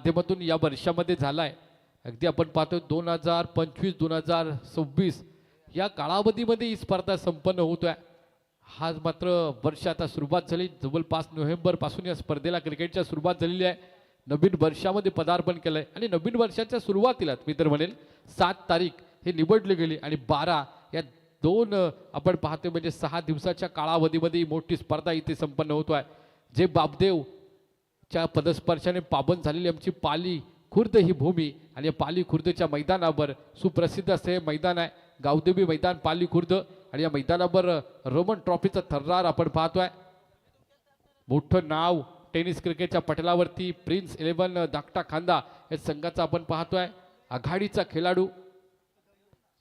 माध्यमातून या वर्षामध्ये झालाय। अगदी आपण पाहतो 2025-2026 या कालावधीमध्ये ही स्पर्धा संपन्न होतोय। हा मात्र वर्ष आता सुरुवात झाली, जवळपास नोव्हेंबर पासून या स्पर्धेला क्रिकेटच्या सुरुवात झालेली आहे। नवीन वर्षामध्ये पदार्पण केलंय आणि नवीन वर्षाच्या सुरुवातीला मी तर म्हणेल 7 तारीख हे निवडली गेली आणि 12 या दोन आपण पाहतोय म्हणजे 6 दिवसाच्या कालावधीमध्ये ही मोठी स्पर्धा इथे संपन्न होतोय। जे बापदेव च्या पदस्पर्शाने पावन झालेली आमची पाली खुर्द ही भूमी आणि या पाली खुर्दच्या मैदानावर सुप्रसिद्ध असे हे मैदान आहे, गावदेवी मैदान पाली खुर्द। आणि या मैदानावर रोमन ट्रॉफीचा थर्रार आपण पाहतोय। मोठं नाव टेनिस क्रिकेटच्या पटलावरती प्रिन्स 11 धाकटा खांदा या संघाचा आपण पाहतोय। आघाडीचा खेळाडू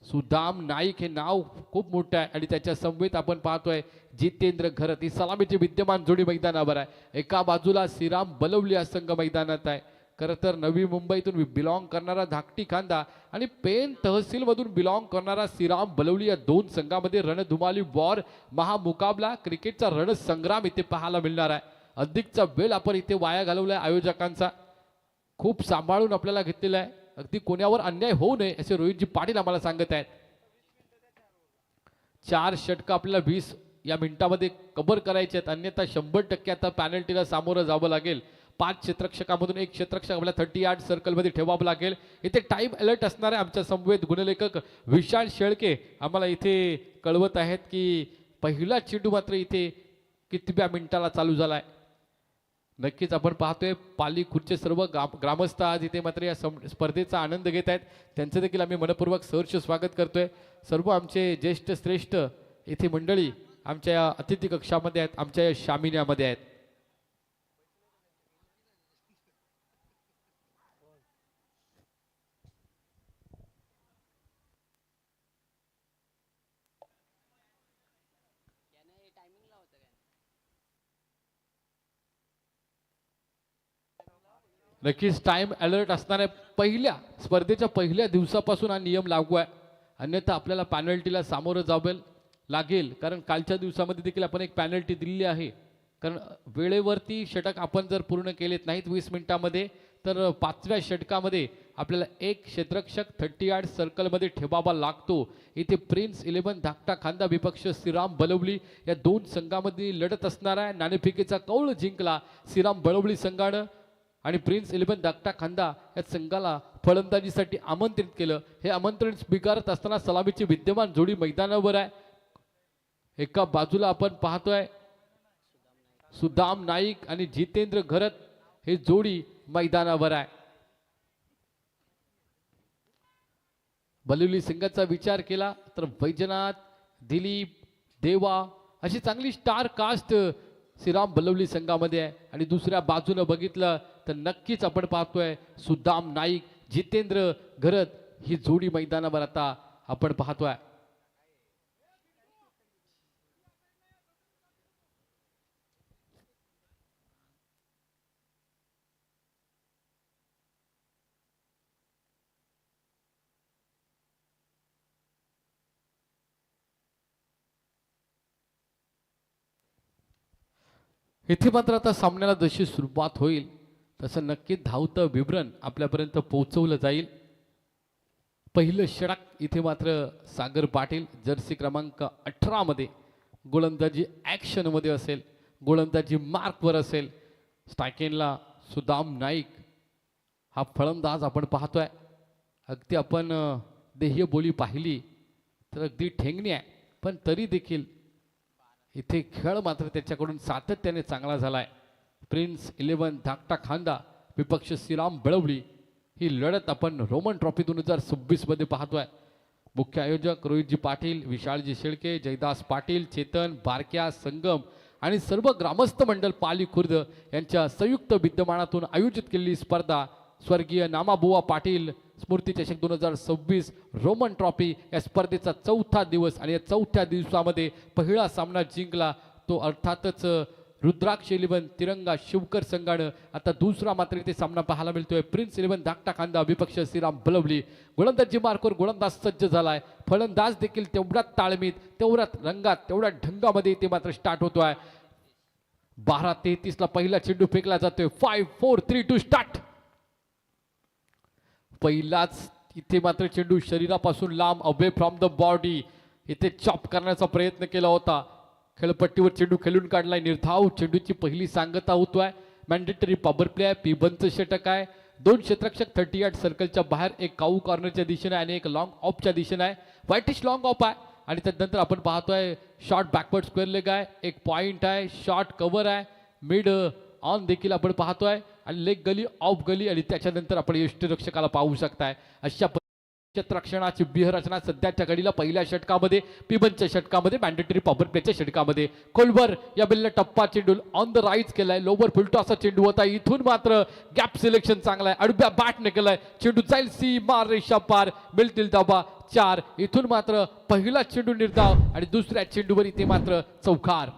सुदाम नाईक हे नाव खूप मोठं आहे आणि त्याच्या समवेत आपण पाहतोय जितेंद्र घरत ही सलामीची विद्यमान जोडी मैदानावर आहे। एका बाजूला श्रीराम बलवली हा संघ मैदानात आहे। खरं तर नवी मुंबईतून बिलॉंग करणारा धाकटी खांदा आणि पेन तहसीलमधून बिलॉंग करणारा श्रीराम बलवली या दोन संघामध्ये रणधुमाली वॉर महामुकाबला क्रिकेटचा रणसंग्राम इथे पाहायला मिळणार आहे। अधिकचा वेळ आपण इथे वाया घालवलाय आयोजकांचा, खूप सांभाळून आपल्याला घेतलेला आहे। अगदी कोणावर अन्याय होऊ नये असे रोहितजी पाटील आम्हाला सांगत आहेत। 4 षटक आपल्याला 20 या मिनिटामध्ये कव्हर करायचे आहेत, अन्यथा 100% आता पॅनल्टीला सामोरं जावं लागेल। 5 क्षेत्ररक्षकामधून एक क्षेत्ररक्षक आपल्याला 30 यार्ड सर्कलमध्ये ठेवावं लागेल। इथे टाइम अलर्ट असणार आहे। आमच्या समवेत गुणलेखक विशाल शेळके आम्हाला इथे कळवत आहेत की पहिला चेंडू मात्र इथे कितव्या मिनिटाला चालू झालाय। नक्कीच आपण पाहतोय पाली खुर्दचे सर्व ग्रामस्थ आज इथे मात्र या स्पर्धेचा आनंद घेत आहेत, त्यांचे देखील आम्ही मनपूर्वक सहर्ष स्वागत करतोय। सर्व आमचे ज्येष्ठ श्रेष्ठ इथे मंडळी आमच्या अतिथी कक्षामध्ये आहेत, आमच्या या शामिन्यामध्ये आहेत। नक्कीच टाइम अलर्ट असणार आहे। पहिल्या स्पर्धेच्या पहिल्या दिवसापासून हा नियम लागू आहे, अन्यथा आपल्याला पॅनल्टीला सामोरं जावं लागेल। कारण कालच्या दिवसामध्ये देखील आपण एक पॅनल्टी दिलेली आहे, कारण वेळेवरती षटक आपण जर पूर्ण केलेत नाहीत 20 मिनिटांमध्ये तर 5व्या षटकामध्ये आपल्याला एक क्षेत्ररक्षक 30 यार्ड सर्कलमध्ये ठेवावा लागतो। इथे प्रिन्स 11 धाकटा खांदा विपक्ष श्रीराम बलवली या दोन संघामध्ये लढत असणार आहे। नाणेफेकीचा कौल जिंकला श्रीराम बलवली संघानं आणि प्रिन्स 11 धाकटा खांदा या संघाला फलंदाजीसाठी आमंत्रित केलं। हे आमंत्रण स्वीकारत असताना सलामीची विद्यमान जोडी मैदानावर आहे। एका बाजूला आपण पाहतोय सुदाम नाईक आणि जितेंद्र घरत हे जोडी मैदानावर आहे। बलवली संघाचा विचार केला तर वैजनाथ, दिलीप, देवा अशी चांगली स्टार कास्ट श्रीराम बलवली संघामध्ये आहे। आणि दुसऱ्या बाजूने बघितलं तर नक्कीच आपण पाहतोय सुदाम नाईक, जितेंद्र घरत ही जोडी मैदानावर आता आपण पाहतोय। इथे मात्र आता सामन्याला जशी सुरुवात होईल तसं नक्की धावतं विवरण आपल्यापर्यंत पोहोचवलं जाईल। पहिलं षटक इथे मात्र सागर पाटील जर्सी क्रमांक 18 मध्ये गोलंदाजी ॲक्शन मध्ये असेल, गोलंदाजी मार्कवर असेल। स्ट्रायकेनला सुदाम नाईक हा फलंदाज आपण पाहतोय। अगदी आपण देह्य बोली पाहिली तर अगदी ठेंगणी आहे, पण तरी देखील इथे खेळ मात्र त्याच्याकडून सातत्याने चांगला झालाय। प्रिन्स 11 धाकटा खांदा विपक्ष श्रीराम बळवली ही लढत आपण रोमन ट्रॉफी 2026 मध्ये पाहतोय। मुख्य आयोजक रोहितजी पाटील, विशालजी शेळके, जयदास पाटील, चेतन बारक्या, संगम आणि सर्व ग्रामस्थ मंडळ पाली खुर्द यांच्या संयुक्त विद्यमानातून आयोजित केलेली स्पर्धा स्वर्गीय नामाबुवा पाटील स्मृती चषक 2026 रोमन ट्रॉफी या स्पर्धेचा 4था दिवस आणि या 4थ्या दिवसामध्ये पहिला सामना जिंकला तो अर्थातच रुद्राक्ष 11 तिरंगा शिवकर संघानं। आता दुसरा मात्र इथे सामना पाहायला मिळतोय प्रिन्स 11 धाकटा खांदा विपक्ष श्रीराम बलवली। गोलंदाजी मार्कवर गोलंदाज सज्ज झालाय, फलंदाज देखील तेवढ्याच ताळमीत, तेवढ्याच रंगात, तेवढ्या ढंगामध्ये इथे मात्र स्टार्ट होतोय। 12:33 ला पहिला चेंडू फेकला जातोय। 5 4 3 2 स्टार्ट। पहिलाच इथे मात्र चेंडू शरीरापासून लांब अवे फ्रॉम द बॉडी इथे चॉप करण्याचा प्रयत्न केला होता. खेळपट्टीवर चेंडू खेळून काढलाय. निर्धाव चेंडूची पहिली सांगता होतोय. मॅन्डेटरी पॉवर प्ले आहे. पिबनचं षटक आहे. 2 क्षेत्ररक्षक 38 सर्कलच्या बाहेर, एक काऊ कॉर्नरच्या दिशेने आणि एक लॉंग ऑफच्या दिशेने आहे. व्हाईटिश लॉंग ऑफ आहे आणि त्यानंतर आपण पाहतोय शॉर्ट बॅकवर्ड स्क्वेअर लेग आहे. एक पॉइंट आहे. शॉर्ट कव्हर आहे. मिड ऑन देखील आपण पाहतोय आणि लेग गली ऑफ गली आणि त्याच्यानंतर आपण यष्टीरक्षकाला पाहू शकताय. अशा क्षेत्ररक्षणाची व्यूहरचना सध्याच्या घडीला पहिल्या षटकामध्ये, पिबनच्या षटकामध्ये, मॅन्डेटरी पॉवर प्लेच्या षटकामध्ये. खोलवर या बिल्ला टप्पा चेंडू ऑन द राईज केलाय. लोवर फुलटो असा चेंडू होता. इथून मात्र गॅप सिलेक्शन चांगला आहे. अडब्या बॅटने केलाय. चेंडू जाईल सीमा रेषा पार. मिळतील धाबा 4. इथून मात्र पहिला चेंडू निर्धाव आणि दुसऱ्या चेंडूवर इथे मात्र चौकार.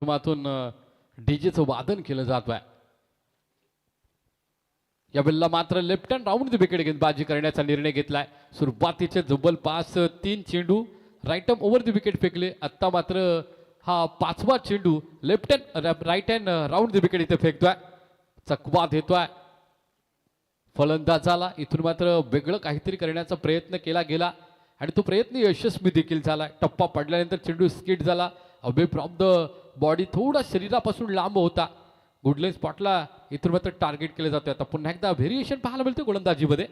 मातून डीजेचं वादन केलं जात आहे. या बिल्ला मात्र left hand round the wicket गेंदबाजी करण्याचा निर्णय घेतलाय. सुरुवातीचे जबल पास 3 चेंडू right hand over the wicket फेकले. आता मात्र हा 5वा चेंडू left hand right hand round the wicket इथे फेकतोय. चकवा देतोय फलंदाजाला. इथून मात्र वेगळं काहीतरी करण्याचा प्रयत्न केला गेला आणि तो प्रयत्न यशस्वी देखील झाला. टप्पा पडल्यानंतर चेंडू स्किट झाला. अवे फ्रॉम द बॉडी थोडा शरीरापासून लांब होता. गुडलेन स्पॉटला इथून मात्र टार्गेट केलं जातं. आता पुन्हा एकदा व्हेरिएशन पाहायला मिळतं गोलंदाजीमध्ये.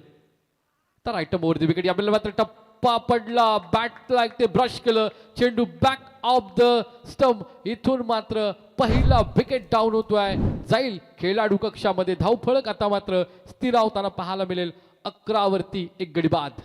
तर आयटम ओव्हर द विकेट यावेळेला मात्र टप्पा पडला. बॅटला ते ब्रश केलं. चेंडू बॅक ऑफ द स्टंप. इथून मात्र पहिला विकेट डाऊन होतोय. जाईल खेळाडू कक्षामध्ये. धावफलक आता मात्र स्थिरावताना पाहायला मिळेल. 11 वरती 1 गडी बाद.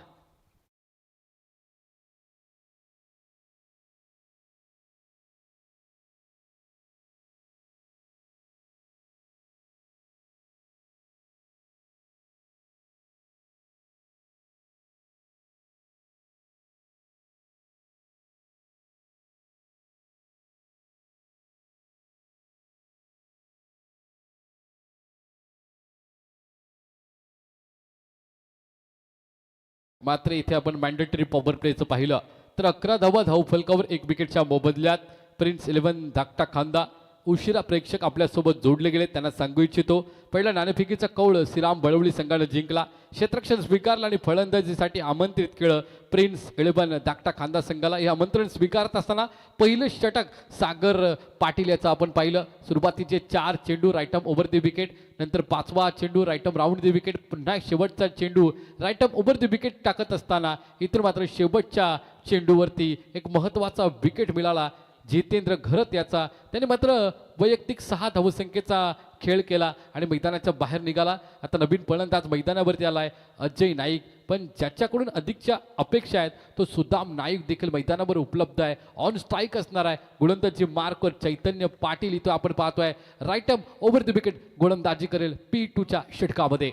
मात्र इथे आपण मॅन्डेटरी पॉवर प्लेचं पाहिलं तर 11 धावा धावफलकावर 1 विकेटच्या मोबदल्यात. प्रिन्स 11 धाकटा खांदा. उशिरा प्रेक्षक आपल्यासोबत जोडले गेले. त्यांना सांगू इच्छितो पहिला नाणेफेकीचा कौल श्रीराम बळवली संघानं जिंकला. क्षेत्ररक्षण स्वीकारलं आणि फलंदाजीसाठी आमंत्रित केलं प्रिन्स 11 धाकटा खांदा संघाला. हे आमंत्रण स्वीकारत असताना पहिलं षटक सागर पाटील याचं आपण पाहिलं. सुरुवातीचे 4 चेंडू right arm over the wicket. नंतर 5वा चेंडू right arm round the wicket. पुन्हा शेवटचा चेंडू right arm over the wicket टाकत असताना इतर मात्र शेवटच्या चेंडूवरती एक महत्त्वाचा विकेट मिळाला. जितेंद्र घरत याचा. त्याने मात्र वैयक्तिक 6 धावसंख्येचा खेळ केला आणि मैदानाच्या बाहेर निघाला. आता नवीन फलंदाज मैदानावरती आलाय अजय नाईक. पण ज्याच्याकडून अधिकच्या अपेक्षा आहेत तो सुदाम नाईक देखील मैदानावर उपलब्ध आहे. ऑन स्ट्राईक असणार आहे. गोलंदाजी मार्कवर चैतन्य पाटील इथं आपण पाहतोय. Right arm over the wicket गोलंदाजी करेल P2च्या षटकामध्ये.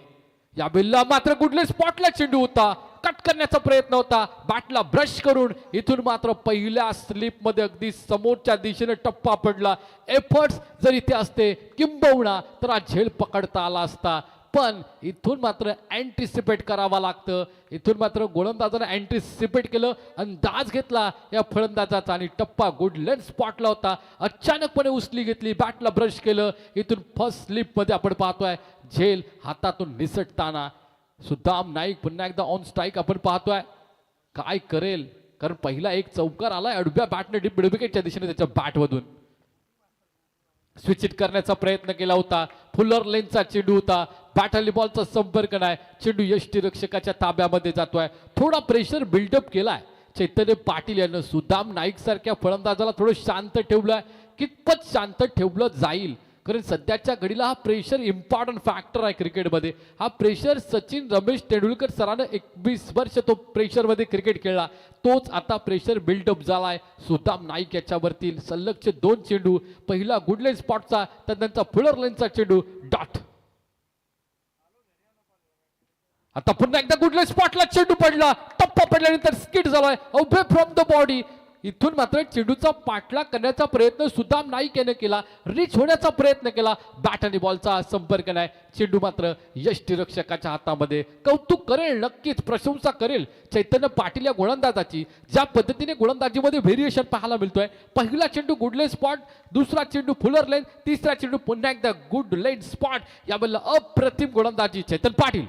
या बिल्ला मात्र कुठले स्पॉटला चेंडू होता. कट करण्याचा प्रयत्न होता. बॅटला ब्रश करून इथून मात्र पहिल्या स्लिपमध्ये अगदी समोरच्या दिशेने टप्पा पडला. एफर्ट्स जर इथे असते किंबहुना तर हा झेल पकडता आला असता. पण इथून मात्र अँटिसिपेट करावं लागतं. इथून मात्र गोलंदाजानं अँटिसिपेट केलं, अंदाज घेतला या फलंदाजाचा आणि टप्पा गुड लेंथ स्पॉटला होता. अचानकपणे उचली घेतली, बॅटला ब्रश केलं. इथून फर्स्ट स्लिपमध्ये आपण पाहतोय झेल हातातून निसटताना सुदाम नाईक पुन्हा एकदा ऑन स्ट्राईक आपण पाहतोय. काय करेल, कारण पहिला एक चौकार आलाय अडव्या बॅटने डीप विकेटच्या दिशेने त्याच्या बॅटमधून स्विच इट करण्याचा प्रयत्न केला होता. फुलर लेनचा चेंडू होता, बॅट आणि बॉलचा संपर्क नाही. चेंडू यष्टीरक्षकाच्या ताब्यामध्ये जातोय. थोडा प्रेशर बिल्डअप केलाय चैतन्य पाटील यानं. सुदाम नाईक सारख्या फलंदाजाला थोडं शांत ठेवलंय. कितपत शांत ठेवलं जाईल, कारण सध्याच्या घडीला हा प्रेशर इम्पॉर्टंट फॅक्टर आहे क्रिकेटमध्ये. हा प्रेशर सचिन रमेश तेंडुलकर सरांनं 21 वर्ष तो प्रेशरमध्ये क्रिकेट खेळला, तोच आता प्रेशर बिल्डअप झालाय सुदाम नाईक याच्यावरती. सलगचे 2 चेंडू, पहिला गुडलेन स्पॉटचा, त्यानंतर फुलर लेनचा चेंडू डॉट. आता पुन्हा एकदा गुडलेन स्पॉटला चेंडू पडला, टप्पा पडल्यानंतर स्किट झालाय अवे फ्रॉम द बॉडी. इथून मात्र चेंडूचा पाठलाग करण्याचा प्रयत्न सुदाम नाईक याने केला, रिच होण्याचा प्रयत्न केला. बॅट आणि बॉलचा संपर्क नाही. चेंडू मात्र यष्टीरक्षकाच्या हातामध्ये. कौतुक करेल, नक्कीच प्रशंसा करेल चैतन्य पाटील या गोलंदाजाची. ज्या पद्धतीने गोलंदाजीमध्ये व्हेरिएशन पाहायला मिळतोय. पहिला चेंडू गुड लेन स्पॉट, दुसरा चेंडू फुलर लेन, तिसरा चेंडू पुन्हा एकदा गुड लेन स्पॉट. यावेळेला अप्रतिम गोलंदाजी चैतन्य पाटील.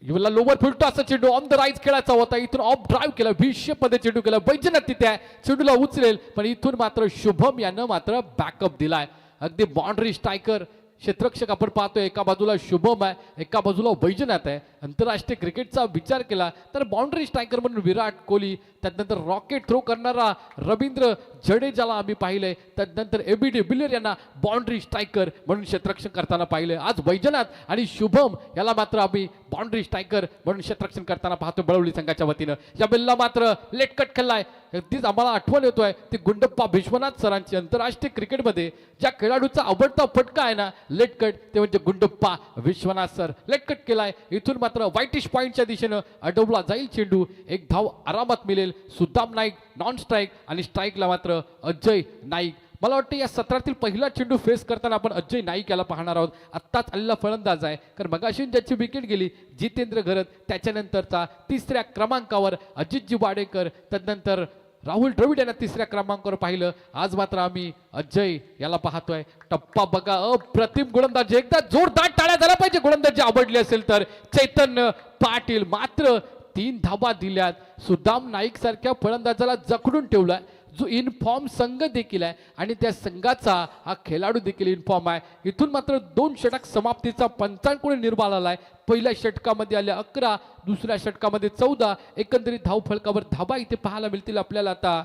यावेळेला लोवर फुलटो असा चेंडू ऑन द राईज खेळायचा होता. इथून ऑफ ड्राईव्ह केला, व्ही-शेप मध्ये चेंडू केला. बैजनाथ तिथे आहे, चेंडूला उचलेल, पण इथून मात्र शुभम यानं मात्र बॅकअप दिलाय. अगदी बाउंड्री स्ट्रायकर क्षेत्ररक्षक आपण पाहतोय. एका बाजूला शुभम आहे, एका बाजूला बैजनाथ आहे. आंतरराष्ट्रीय क्रिकेटचा विचार केला तर बाउंड्री स्ट्रायकर म्हणून विराट कोहली, त्यानंतर रॉकेट थ्रो करणारा रवींद्र जडेजाला आम्ही पाहिलंय, त्यानंतर एबी डिविलियर्स यांना बाउंड्री स्ट्रायकर म्हणून क्षेत्ररक्षण करताना पाहिलंय. आज बैजनाथ आणि शुभम याला मात्र आम्ही बाउंड्री स्ट्रायकर म्हणून क्षेत्ररक्षण करताना पाहतो बळवली संघाच्या वतीनं. या बेलला मात्र लेट कट खेळलाय. अगदीच आम्हाला आठवण येतोय ती गुंडप्पा विश्वनाथ सरांची. आंतरराष्ट्रीय क्रिकेटमध्ये ज्या खेळाडूचा आवडता फटका आहे ना लेट कट, ते म्हणजे Gundappa Viswanath sir. Late cut केलाय. इथून मात्र व्हाईटिश पॉईंटच्या दिशेनं अडवला जाईल चेंडू. एक धाव आरामात मिळेल. सुदाम नाईक नॉन स्ट्राईक आणि स्ट्राईकला मात्र अजय नाईक. मला वाटतं या सत्रातील पहिला चेंडू फेस करताना आपण अजय नाईक याला पाहणार आहोत. आत्ताच आलेला फलंदाज आहे, कारण मगाशी ज्याची विकेट गेली जितेंद्र घरत, त्याच्यानंतरचा 3ऱ्या क्रमांकावर अजितजी वाडेकर, त्यानंतर राहुल द्रविड यांना 3ऱ्या क्रमांकावर पाहिलं. आज मात्र आम्ही अजय याला पाहतोय. टप्पा बघा, अप्रतिम गोलंदाजी. एकदा जोरदार टाळ्या झाल्या पाहिजे गोलंदाजी आवडली असेल तर. चैतन्य पाटील मात्र 3 धावा दिल्यात. सुदाम नाईक सारख्या फलंदाजाला जखडून ठेवलाय, जो इनफॉर्म संघ देखील आहे आणि त्या संघाचा हा खेळाडू देखील इनफॉर्म आहे. इथून मात्र 2 षटक समाप्तीचा पंचांकडून निर्माण आलाय. पहिल्या षटकामध्ये आले 11, दुसऱ्या षटकामध्ये 14. एकंदरीत धाव फलकावर धावा इथे पाहायला मिळतील आपल्याला. आता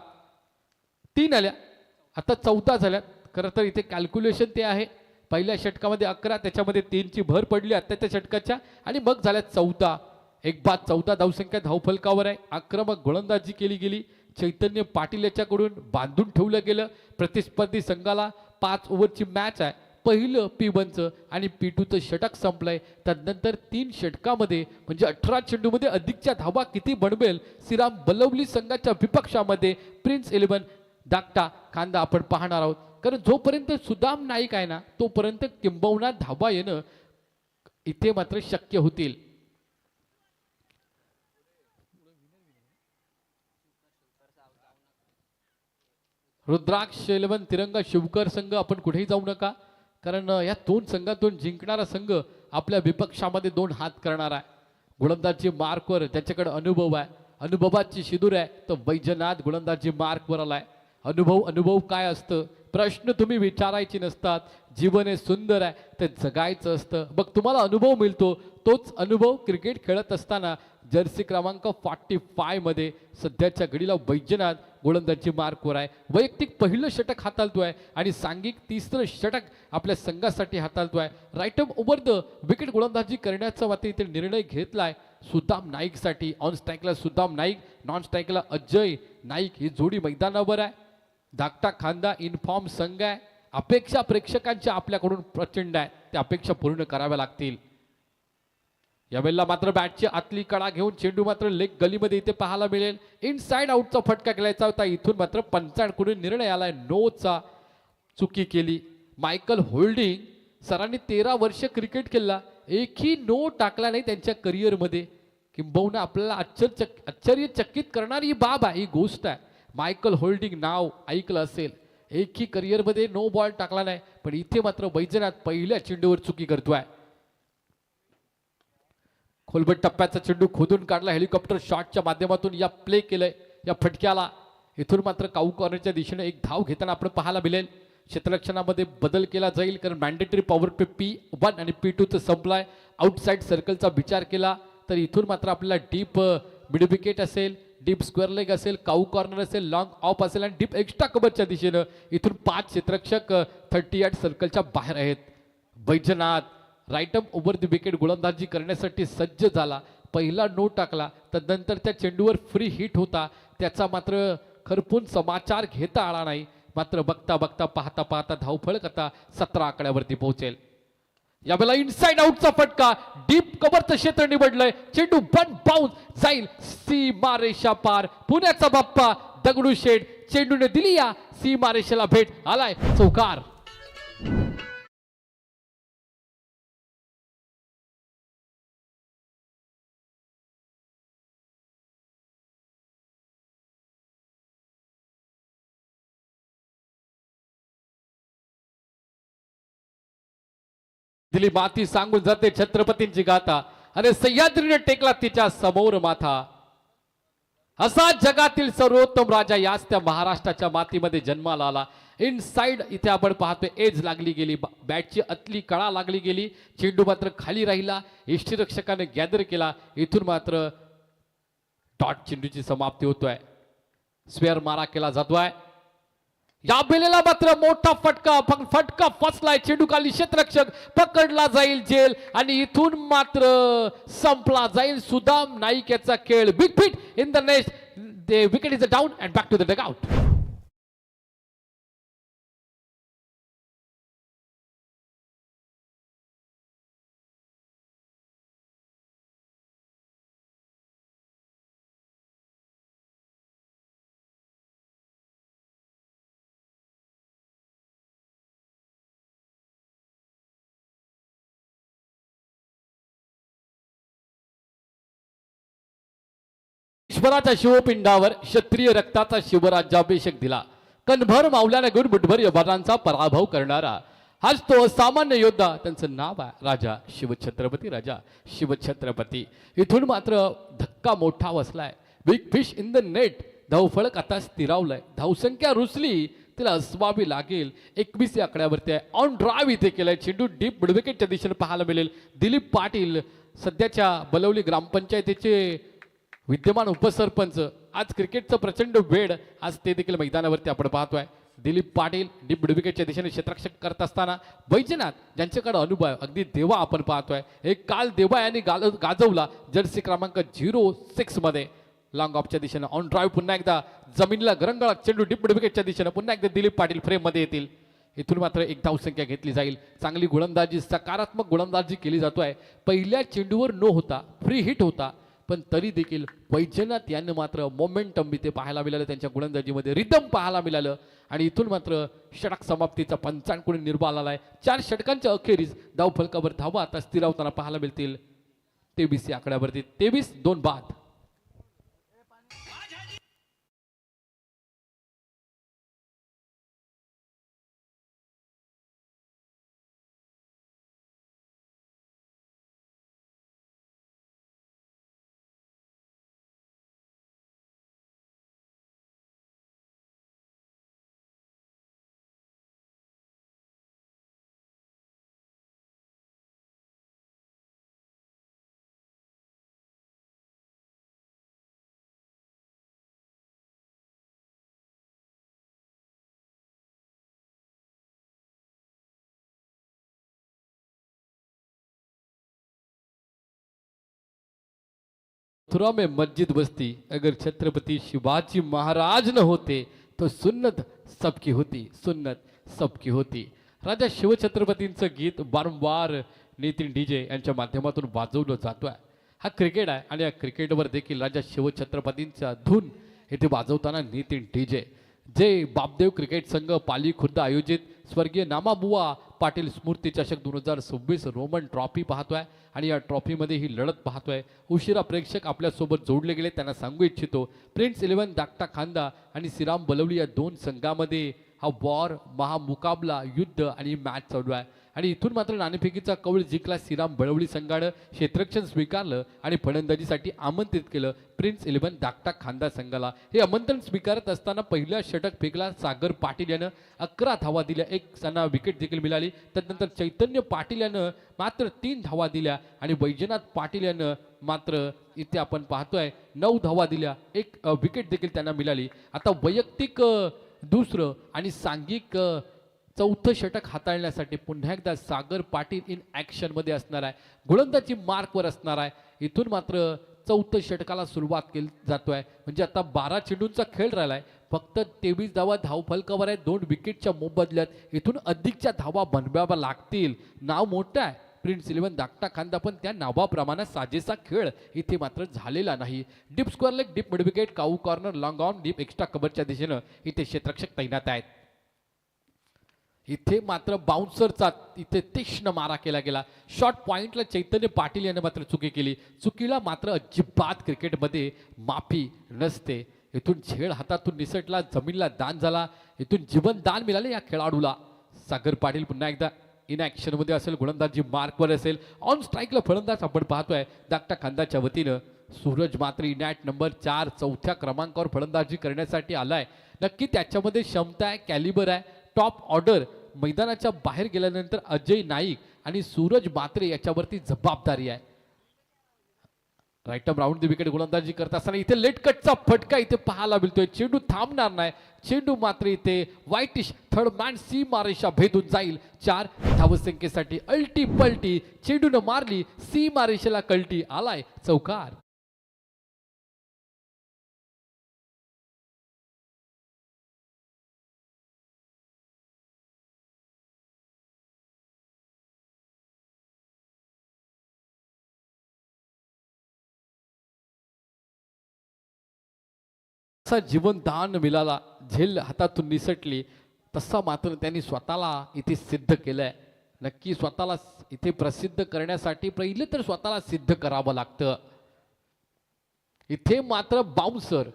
3 आल्या, आता 14 झाल्यात. खरं तर इथे कॅल्क्युलेशन ते आहे, पहिल्या षटकामध्ये 11, त्याच्यामध्ये 3ची भर पडली आत्ताच्या षटकाच्या, आणि मग झाल्यात 14. एक बाद 14 धावसंख्या धाव फलकावर आहे. आक्रमक गोलंदाजी केली गेली. चैतन्य पाटील याच्याकडून बांधून ठेवलं गेलं. प्रतिस्पर्धी संघाला 5 ओव्हरची मॅच आहे. पहिलं P1चं आणि P2चं षटक संपलंय. त्यानंतर 3 षटकामध्ये म्हणजे 18 चेंडूमध्ये अधिकच्या धावा किती बनवेल श्रीराम बलवली संघाच्या विपक्षामध्ये प्रिन्स 11 धाकटा खांदा आपण पाहणार आहोत. कारण जोपर्यंत सुदाम नाईक आहे ना तोपर्यंत किंबहुना धावा येणं इथे मात्र शक्य होतील. रुद्राक्ष 11 तिरंगा शिवकर संघ, आपण कुठेही जाऊ नका, कारण या 2 संघातून जिंकणारा संघ आपल्या विपक्षामध्ये 2 हात करणार आहे. गोलंदाजी मार्कवर त्याच्याकडे अनुभव आहे, अनुभवाची शिदूर आहे. तर बैजनाथ गोलंदाजी मार्कवर आलाय. अनुभव काय असतं प्रश्न तुम्ही विचारायचे नसतात. जीवन हे सुंदर आहे, ते जगायचं असतं. मग तुम्हाला अनुभव मिळतो, तोच अनुभव क्रिकेट खेळत असताना जर्सी क्रमांक 45 मध्ये सध्याच्या घडीला बैजनाथ गोलंदाजी मार्कवर आहे. वैयक्तिक पहिलं षटक हाताळतोय आणि सांघिक 3रं षटक आपल्या संघासाठी हाताळतोय. राईट ओव्हर द विकेट गोलंदाजी करण्याचा मात्र इथे निर्णय घेतलाय सुदाम नाईकसाठी. ऑन स्ट्राईकला सुदाम नाईक, नॉन स्ट्राईकला अजय नाईक. ही जोडी मैदानावर आहे. धाकटा खांदा इनफॉर्म संघ आहे. अपेक्षा प्रेक्षकांच्या आपल्याकडून प्रचंड आहे, त्या अपेक्षा पूर्ण कराव्या लागतील. यावेळेला मात्र बॅटची आतली कडा घेऊन चेंडू मात्र लेग गलीमध्ये इथे पाहायला मिळेल. इनसाइड आउटचा फटका केलायचा होता. इथून मात्र पंचांकडून निर्णय आलाय नोचा. चुकी केली. मायकल होल्डिंग सरांनी 13 वर्ष क्रिकेट खेळला, एकही नो टाकला नाही त्यांच्या करिअरमध्ये. किंबहुना आपल्याला आश्चर्यचकित करणारी ही बाब आहे, ही गोष्ट आहे. मायकल होल्डिंग नाव ऐकलं असेल, एकही करिअरमध्ये नो बॉल टाकला नाही, पण इथे मात्र बैजनाथ पहिल्या चेंडूवर चुकी करतोय. खोलबट टप्प्याचा चेंडू खोदून काढला, हेलिकॉप्टर शॉटच्या माध्यमातून या प्ले केलंय या फटक्याला. इथून मात्र काऊ कॉर्नरच्या दिशेने एक धाव घेताना आपण पाहायला मिळेल. क्षेत्ररक्षणामध्ये बदल केला जाईल, कारण मॅन्डेटरी पॉवर पे P1 आणि P2 संपलाय. आउटसाइड सर्कलचा विचार केला तर इथून मात्र आपल्याला डीप मिड विकेट असेल, डीप स्क्वेअर लेग असेल, काऊ कॉर्नर असेल, लॉंग ऑफ असेल आणि डीप एक्स्ट्रा कव्हरच्या दिशेनं इथून 5 क्षेत्ररक्षक 38 सर्कलच्या बाहेर आहेत. बैजनाथ राईट अप ओव्हर द विकेट गोलंदाजी करण्यासाठी सज्ज झाला. पहिला नो टाकला तर नंतर त्या चेंडूवर फ्री हिट होता, त्याचा मात्र खरपून समाचार घेता आला नाही. मात्र बघता बघता पाहता पाहता धावफलक आता 17 आकड्यावरती पोहोचेल. यावेळेला इनसाइड आउटचा फटका, डीप कव्हरचं क्षेत्र निवडलंय, चेंडू बन बाउन्स जाईल सीमारेषा पार. पुण्याचा बाप्पा दगडूशेठ चेंडूने दिली या सीमारेषेला भेट, आलाय चौकार. दिली माती सांगून जाते छत्रपतींची गाथा, अरे सह्याद्रीने टेकला तिच्या समोर माथा. असा जगातील सर्वोत्तम राजा याच त्या महाराष्ट्राच्या मातीमध्ये जन्माला आला. इनसाइड इथे आपण पाहतोय एज लागली गेली, बॅटची अतली कळा लागली गेली, चेंडू मात्र खाली राहिला, यष्टीरक्षकाने गॅदर केला. इथून मात्र डॉट चेंडूची समाप्ती होतोय, स्क्वेअर मारा केला जातोय. या बेलेला मात्र मोठा फटका फसलाय, चेंडू खाली, क्षेत्ररक्षक पकडला जाईल जेल आणि इथून मात्र संपला जाईल सुदाम नाईक याचा खेळ. Big fit in the nest, the wicket is down and back to the dugout. ईश्वराच्या शिवपिंडावर क्षत्रिय रक्ताचा शिवराज्याभिषेक दिला. कणभर मावल्याने घेऊन बुटभर यवनांचा पराभव करणारा हाच तो सामान्य योद्धा. त्यांचं नाव आहे राजा शिवछत्रपती, राजा शिवछत्रपती. इथून मात्र धक्का मोठा बसलाय. Big fish in the net, धावफलक आता स्थिरावलंय, धावसंख्या रुसली तिला असवावी लागेल. 21 या आकड्यावरती आहे. ऑन ड्राईव्ह इथे केलाय, चेंडू डीप मिडविकेटच्या दिशेने पाहायला मिळेल. दिलीप पाटील सध्याच्या बलवली ग्रामपंचायतीचे विद्यमान उपसरपंच, आज क्रिकेटचं प्रचंड वेळ, आज ते देखील मैदानावरती आपण पाहतोय. दिलीप पाटील डीप विकेटच्या दिशेने क्षेत्ररक्षक करत असताना बैजनाथ ज्यांच्याकडे अनुभव आहे, अगदी देवा आपण पाहतोय. एक काल देवा यांनी गाजवला जर्सी क्रमांक 06 मध्ये. लॉंग ऑफच्या दिशेने ऑन ड्राईव्ह, पुन्हा एकदा जमिनीला गरंगळा चेंडू डीप विकेटच्या दिशेने, पुन्हा एकदा दिलीप पाटील फ्रेम मध्ये येतील. इथून मात्र एक धावसंख्या घेतली जाईल. चांगली गोलंदाजी, सकारात्मक गोलंदाजी केली जातोय. पहिल्या चेंडूवर नो होता, फ्री हिट होता, पण तरी देखील वैजनाथ यांना मात्र मोमेंटम इथे पाहायला मिळालं, त्यांच्या गोलंदाजीमध्ये रिदम पाहायला मिळालं. आणि इथून मात्र षटक समाप्तीचा पंचांकडून निर्बाल आलाय. 4 षटकांच्या अखेरीस धावफलकावर धावा आता स्थिरावताना पाहायला मिळतील. 23 या आकड्यावरती 23-2 बाद. मथुरा में मस्जिद बसती, अगर छत्रपति शिवाजी महाराज न होते तो सुन्नत सबकी होती, सुन्नत सबकी होती. राजा शिवछत्रपतींचं गीत वारंवार नितीन डीजे यांच्या माध्यमातून वाजवलं जातोय. हा क्रिकेट आहे आणि या क्रिकेटवर देखील राजा शिवछत्रपतींचा धून इथे वाजवताना नितीन डीजे. जे बापदेव क्रिकेट संघ पाली खुर्द आयोजित स्वर्गीय नामाबुवा पाटील स्मृती चषक 2026 रोमन ट्रॉफी पाहतोय आणि या ट्रॉफीमध्ये ही लढत पाहतोय. उशिरा प्रेक्षक आपल्यासोबत जोडले गेले, त्यांना सांगू इच्छितो प्रिन्स 11 धाकटा खांदा आणि श्रीराम बलवली या दोन संघामध्ये हा वॉर महामुकाबला युद्ध आणि मॅच चालू आहे. आणि इथून मात्र नाणेफेकीचा कौल जिंकला श्रीराम बळवली संघानं क्षेत्ररक्षण स्वीकारलं आणि फलंदाजीसाठी आमंत्रित केलं प्रिन्स 11 धाकटा खांदा संघाला. हे आमंत्रण स्वीकारत असताना पहिला षटक फेकला सागर पाटील यानं 11 धावा दिल्या, एक त्यांना विकेट देखील मिळाली. त्यानंतर चैतन्य पाटील यानं मात्र 3 धावा दिल्या आणि वैजनाथ पाटील यानं मात्र इथे आपण पाहतोय 9 धावा दिल्या, एक विकेट देखील त्यांना मिळाली. आता वैयक्तिक दुसरं आणि सांघिक चौथं षटक हाताळण्यासाठी पुन्हा एकदा सागर पाटील इन ॲक्शनमध्ये असणार आहे, गोलंदाजी मार्कवर असणार आहे. इथून मात्र चौथं षटकाला सुरुवात केली जातोय. म्हणजे आता 12 चेंडूंचा खेळ राहिला आहे, फक्त 23 धावा धावफलकावर आहे, 2 विकेटच्या मोबदल्यात इथून अधिकच्या धावा बनवाव्या लागतील. नाव मोठं आहे प्रिन्स 11 धाकटा खांदा, पण त्या नावाप्रमाणे साजेसा खेळ इथे मात्र झालेला नाही. Deep square leg, deep mid wicket, cow corner, long on, deep extra कव्हरच्या दिशेनं इथे क्षेत्ररक्षक तैनात आहेत. इथे मात्र बाउन्सरचा इथे तीक्ष्ण मारा केला गेला. शॉर्ट पॉइंटला चैतन्य पाटील याने मात्र चुकी केली. चुकीला मात्र अजिबात क्रिकेटमध्ये माफी नसते. इथून झेड हातातून निसटला, जमीनला दान झाला, इथून जीवन दान मिळाले या खेळाडूला. सागर पाटील पुन्हा एकदा इन ॲक्शनमध्ये असेल, गोलंदाजी मार्कवर असेल. ऑन स्ट्राईकला फलंदाज आपण पाहतोय धाकटा खांदाच्या वतीनं. सूरज मात्र इनॅट नंबर 4 चौथ्या क्रमांकावर फलंदाजी करण्यासाठी आलाय. नक्की त्याच्यामध्ये क्षमता आहे, कॅलिबर आहे. टॉप ऑर्डर मैदानाच्या बाहेर गेल्यानंतर अजय नाईक आणि सूरज मात्रे याच्यावरती जबाबदारी आहे. Right arm round the wicket गोलंदाजी करत असताना इथे लेट कटचा फटका इथे पाहायला मिळतोय. चेंडू थांबणार नाही, चेंडू मात्र इथे वाईटिश थर्ड मॅन सी मारेशा भेदून जाईल. 4 धावसंख्येसाठी अल्टी पलटी चेंडूनं मारली, सी मारेशाला कल्टी, आलाय चौकार. असा जीवनदान मिळाला, झेल हातातून निसटली, तसा मात्र त्यांनी स्वतःला इथे सिद्ध केलंय. नक्की स्वतःला इथे प्रसिद्ध करण्यासाठी पहिले तर स्वतःला सिद्ध करावं लागतं. इथे मात्र बाउन्सर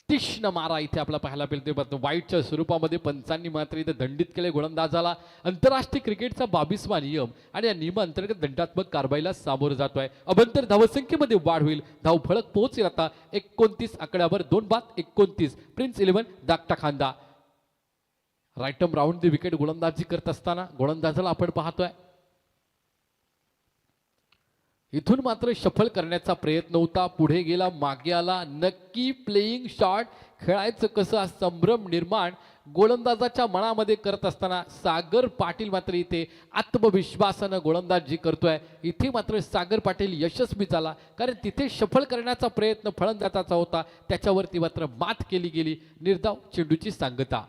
तीक्ष्ण मारा इथे आपला पाहायला मिळते. वाईटच्या स्वरूपामध्ये पंचांनी मात्र इथे दंडित केले गोलंदाजाला. आंतरराष्ट्रीय क्रिकेटचा 22वा नियम आणि या नियमांतर्गत दंडात्मक कारवाईला सामोरं जातोय. अभ्यंतर धावसंख्येमध्ये वाढ होईल. धावफलक पोहोचेल आता 29 आकड्यावर, 2 बाद 29. प्रिन्स 11 धाकटा खांदा. Right arm round the wicket गोलंदाजी करत असताना गोलंदाजाला आपण पाहतोय. इथून मात्र शफल करण्याचा प्रयत्न होता, पुढे गेला, मागे आला. नक्की प्लेइंग शॉट खेळायचं कसं हा संभ्रम निर्माण गोलंदाजाच्या मनामध्ये करत असताना सागर पाटील मात्र इथे आत्मविश्वासानं गोलंदाजी करतोय. इथे मात्र सागर पाटील यशस्वी झाला, कारण तिथे शफल करण्याचा प्रयत्न फलंदाजाचा होता, त्याच्यावरती मात्र मात केली गेली. निर्धाव चेंडूची सांगता.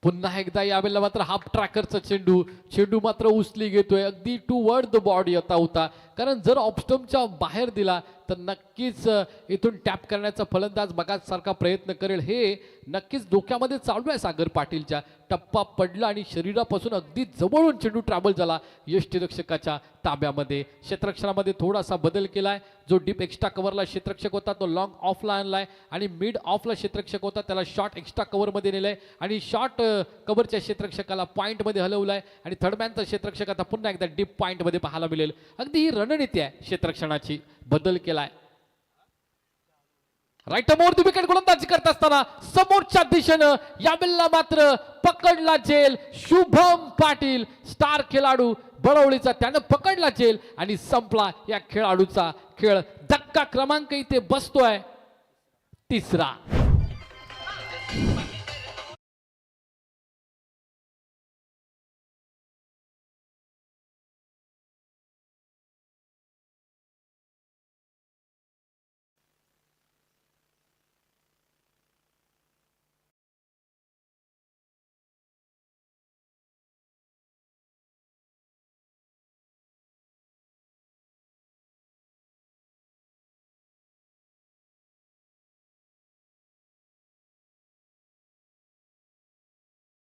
पुन्हा एकदा यावेळेला मात्र हाफ ट्रॅकरचा चेंडू, चेंडू मात्र उचली घेतोय, अगदी टू वर्ड द बॉडी आता होता. कारण जर ऑफस्टमच्या बाहेर दिला तर नक्कीच इथून टॅप करण्याचा फलंदाज बघासारखा प्रयत्न करेल. हे नक्कीच डोक्यामध्ये चालू आहे सागर पाटीलच्या. टप्पा पडला आणि शरीरापासून अगदी जवळून चेंडू ट्रॅव्हल झाला यष्टीरक्षकाच्या ताब्यामध्ये. क्षेत्ररक्षणामध्ये थोडासा बदल केलाय. जो डीप एक्स्ट्रा कव्हरला क्षेत्ररक्षक होता तो लॉंग ऑफला आणलाय आणि मिड ऑफला क्षेत्ररक्षक होता त्याला शॉर्ट एक्स्ट्रा कव्हरमध्ये नेलंय आणि शॉर्ट कव्हरच्या क्षेत्ररक्षकाला पॉईंटमध्ये हलवलाय आणि थर्डमॅनचा क्षेत्ररक्षक आता पुन्हा एकदा डीप पॉईंटमध्ये पाहायला मिळेल. अगदी ही रणनीती आहे क्षेत्ररक्षणाची. बदल केलाय. राईट मोर विकेट गोलंदाजी करत असताना समोरच्या दिशेनं यावेळेला मात्र पकडला जेल शुभम पाटील, स्टार खेळाडू बळवलीचा, त्यानं पकडला जेल आणि संपला या खेळाडूचा खेळ. धक्का क्रमांक इथे बसतोय 3रा.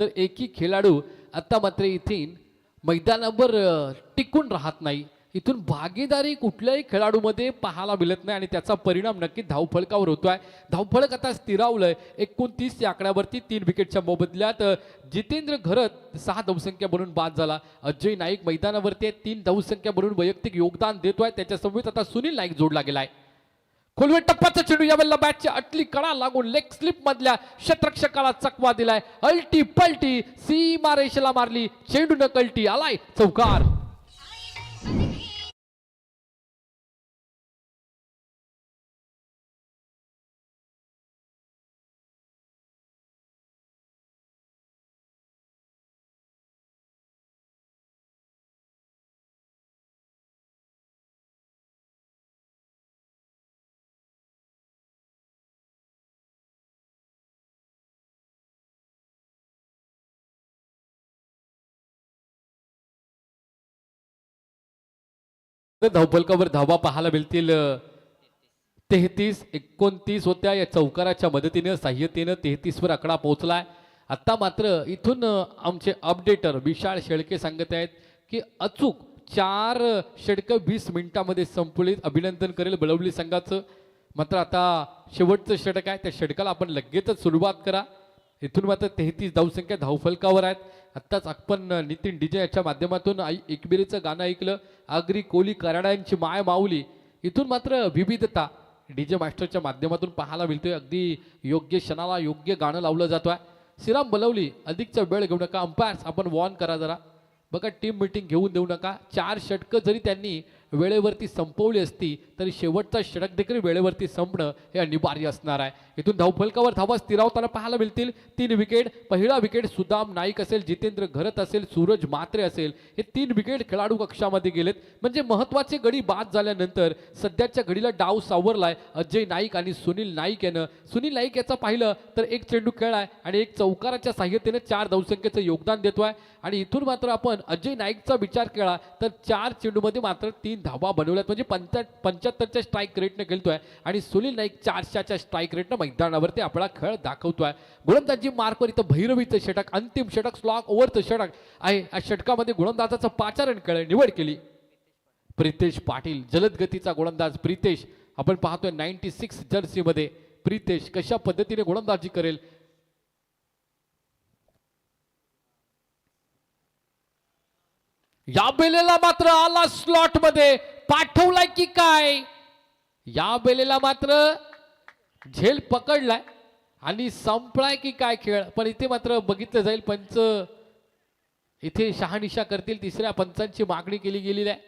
तर एकही खेळाडू आता मात्र इथे मैदानावर टिकून राहत नाही. इथून भागीदारी कुठल्याही खेळाडूमध्ये पाहायला मिळत नाही आणि त्याचा परिणाम नक्की धावफलकावर होतोय. धावफलक आता स्थिरावलंय 29 या आकड्यावरती 3 विकेटच्या मोबदल्यात जितेंद्र घरत 6 धावसंख्या बनून बाद झाला. अजय नाईक मैदानावरती 3 धावसंख्या बनून वैयक्तिक योगदान देतोय. त्याच्या समवेत आता सुनील नाईक जोडला गेलाय. खोलवे टप्प्याचा चेंडू यावेळेला बॅटची अटली कडा लागून लेग स्लिप मधल्या क्षेत्ररक्षकाला चकवा दिलाय. अल्टी पलटी सीमा रेषेला मारली. चेंडू न कलटी आलाय चौकार. धावफलकावर धावा पाहायला मिळतील 33 29 होत्या. या चौकाराच्या मदतीने सहाय्यतेनं 33 वर आकडा पोहोचलाय. आता मात्र इथून आमचे अपडेटर विशाल शेळके सांगत आहेत की अचूक 4 षटकं 20 मिनिटांमध्ये संपलीत. अभिनंदन करेल बळवली संघाचं. मात्र आता शेवटचं षटक आहे, त्या षटकाला आपण लगेचच सुरुवात करा. इथून मात्र 33 धावसंख्या धावफलकावर आहेत. आत्ताच आपण नितीन डीजे याच्या माध्यमातून एकबिरीचं गाणं ऐकलं. आगरी कोली कराड्यांची माय माऊली. इथून मात्र विविधता डीजे मास्टरच्या माध्यमातून पाहायला मिळतोय. अगदी योग्य क्षणाला योग्य गाणं लावलं जातोय. श्रीराम बलवली अधिकचा वेळ घेऊ नका. अंपायर्स आपण वॉर्न करा जरा. बघा टीम मीटिंग घेऊन देऊ नका. 4 षटकं जरी त्यांनी वेळेवरती संपवली असती तरी शेवटचा षटक देखील वेळेवरती संपणं हे अनिवार्य असणार आहे. इथून धावफलकावर धावा स्थिरावताना पाहायला मिळतील. 3 विकेट. पहिला विकेट सुदाम नाईक असेल, जितेंद्र घरत असेल, सूरज म्हात्रे असेल, हे 3 विकेट खेळाडू कक्षामध्ये गेलेत. म्हणजे महत्वाचे गडी बाद झाल्यानंतर सध्याच्या घडीला डाव सावरलाय अजय नाईक आणि सुनील नाईक यानं. सुनील नाईक याचं पाहिलं तर 1 चेंडू खेळाय आणि 1 चौकाराच्या साह्यतेने 4 धावसंख्येचं योगदान देतोय. आणि इथून मात्र आपण अजय नाईकचा विचार केला तर 4 चेंडूमध्ये मात्र 3 धावा बनवल्यात. म्हणजे 75च्या स्ट्राईक रेटने खेळतोय आणि सुनील नाईक 400च्या स्ट्राईक रेटनं मैदानावरती आपला खेळ दाखवतोय. गोलंदाजी मार्कवर इथं भैरवीचं षटक, अंतिम षटक, स्लॉक ओव्हरचं षटक आहे. या षटकामध्ये गोलंदाजाचं 5 रन निवड केली प्रितेश पाटील. जलद गतीचा गोलंदाज प्रितेश आपण पाहतोय 96 जर्सीमध्ये. प्रितेश कशा पद्धतीने गोलंदाजी करेल. या बेलेला मात्र आला स्लॉट मध्ये, पाठवलाय की काय. या बेलेला मात्र झेल पकडलाय आणि संपलाय की काय खेळ. पण इथे मात्र बघितलं जाईल पंच इथे शहानिशा करतील. तिसऱ्या पंचांची मागणी केली गेलेली आहे.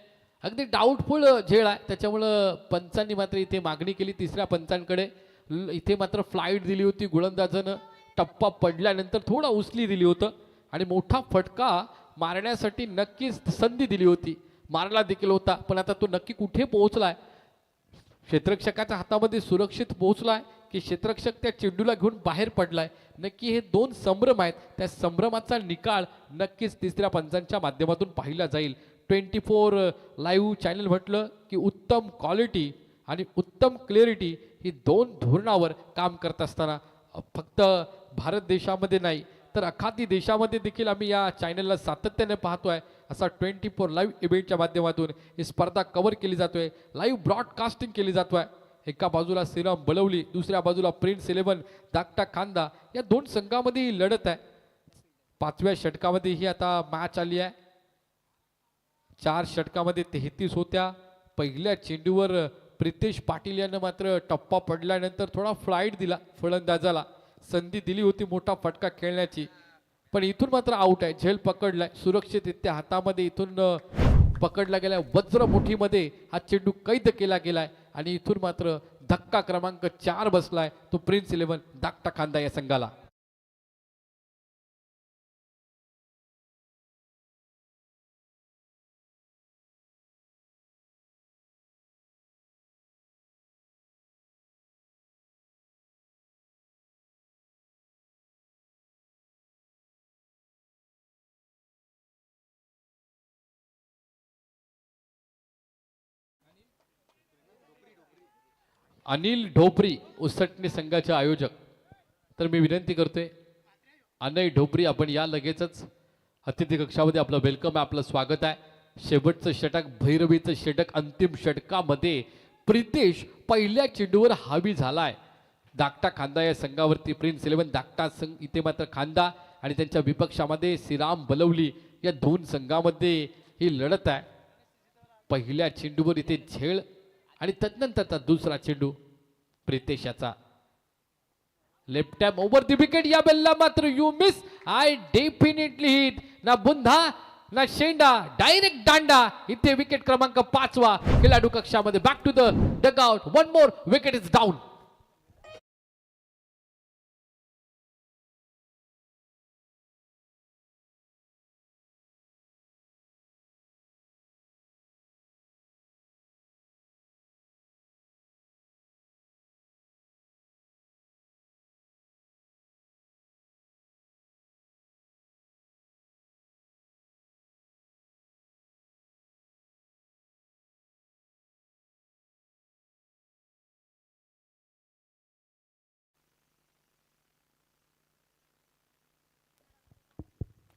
अगदी डाऊटफुल झेल आहे, त्याच्यामुळं पंचांनी मात्र इथे मागणी केली तिसऱ्या पंचांकडे. इथे मात्र फ्लाईट दिली होती गोलंदाजानं. टप्पा पडल्यानंतर थोडा उचली दिली होतं आणि मोठा फटका मारण्यासाठी नक्कीच संधी दिली होती. मारला देखील होता, पण आता तो नक्की कुठे पोहोचलाय. क्षेत्ररक्षकाच्या हातामध्ये सुरक्षित पोहोचलाय की क्षेत्ररक्षक त्या चेंडूला घेऊन बाहेर पडलाय. नक्की हे 2 संभ्रम आहेत. त्या संभ्रमाचा निकाल नक्कीच तिसऱ्या पंचांच्या माध्यमातून पाहिला जाईल. 24 लाईव्ह चॅनल म्हटलं की उत्तम क्वालिटी आणि उत्तम क्लिअरिटी ही 2 धोरणावर काम करत असताना फक्त भारत देशामध्ये नाही तर अखाती देशामध्ये देखील आम्ही या चॅनलला सातत्याने पाहतोय. असा 24 लाईव्ह इव्हेंटच्या माध्यमातून ही स्पर्धा कव्हर केली जातोय. लाईव्ह ब्रॉडकास्टिंग केली जातोय. एका बाजूला श्रीराम बलवली, दुसऱ्या बाजूला प्रिन्स 11 धाकटा खांदा. या 2 संघामध्ये ही लढत आहे. 5व्या षटकामध्ये ही आता मॅच आली आहे. 4 षटकामध्ये 33 होत्या. पहिल्या चेंडूवर प्रितेश पाटील यानं मात्र टप्पा पडल्यानंतर थोडा फ्लाईट दिला. फलंदाजाला संधी दिली होती मोठा फटका खेळण्याची, पण इथून मात्र आउट आहे. झेल पकडलाय सुरक्षितरित्या हातामध्ये. इथून पकडला गेलाय वज्र मुठीमध्ये. हा चेंडू कैद केला गेलाय आणि इथून मात्र धक्का क्रमांक 4 बसलाय तो प्रिन्स 11 धाकटा खांदा या संघाला. अनिल ढोपरी उसटणे संघाचे आयोजक. तर मी विनंती करतोय अनय ढोबरी आपण या लगेचच अतिथी कक्षामध्ये आपलं वेलकम आहे, आपलं स्वागत आहे। शेवटचं षटक भैरवीचं षटक अंतिम षटकामध्ये प्रितेश पहिल्या चेंडूवर हावी झालाय। धाकटा खांदा या संघावरती प्रिन्स 11 धाकटा संघ इथे मात्र खांदा आणि त्यांच्या विपक्षामध्ये श्रीराम बलवली या दोन संघामध्ये ही लढत आहे। पहिल्या चेंडूवर इथे झेल आणि तदनंतरचा दुसरा चेंडू प्रितेशाचा left tap over the wicket. या बेलला मात्र you miss I definitely hit ना बुंधा ना शेंडा डायरेक्ट दांडा। इथे विकेट क्रमांक 5वा खेळाडू कक्षामध्ये back to the dugout one more wicket is down.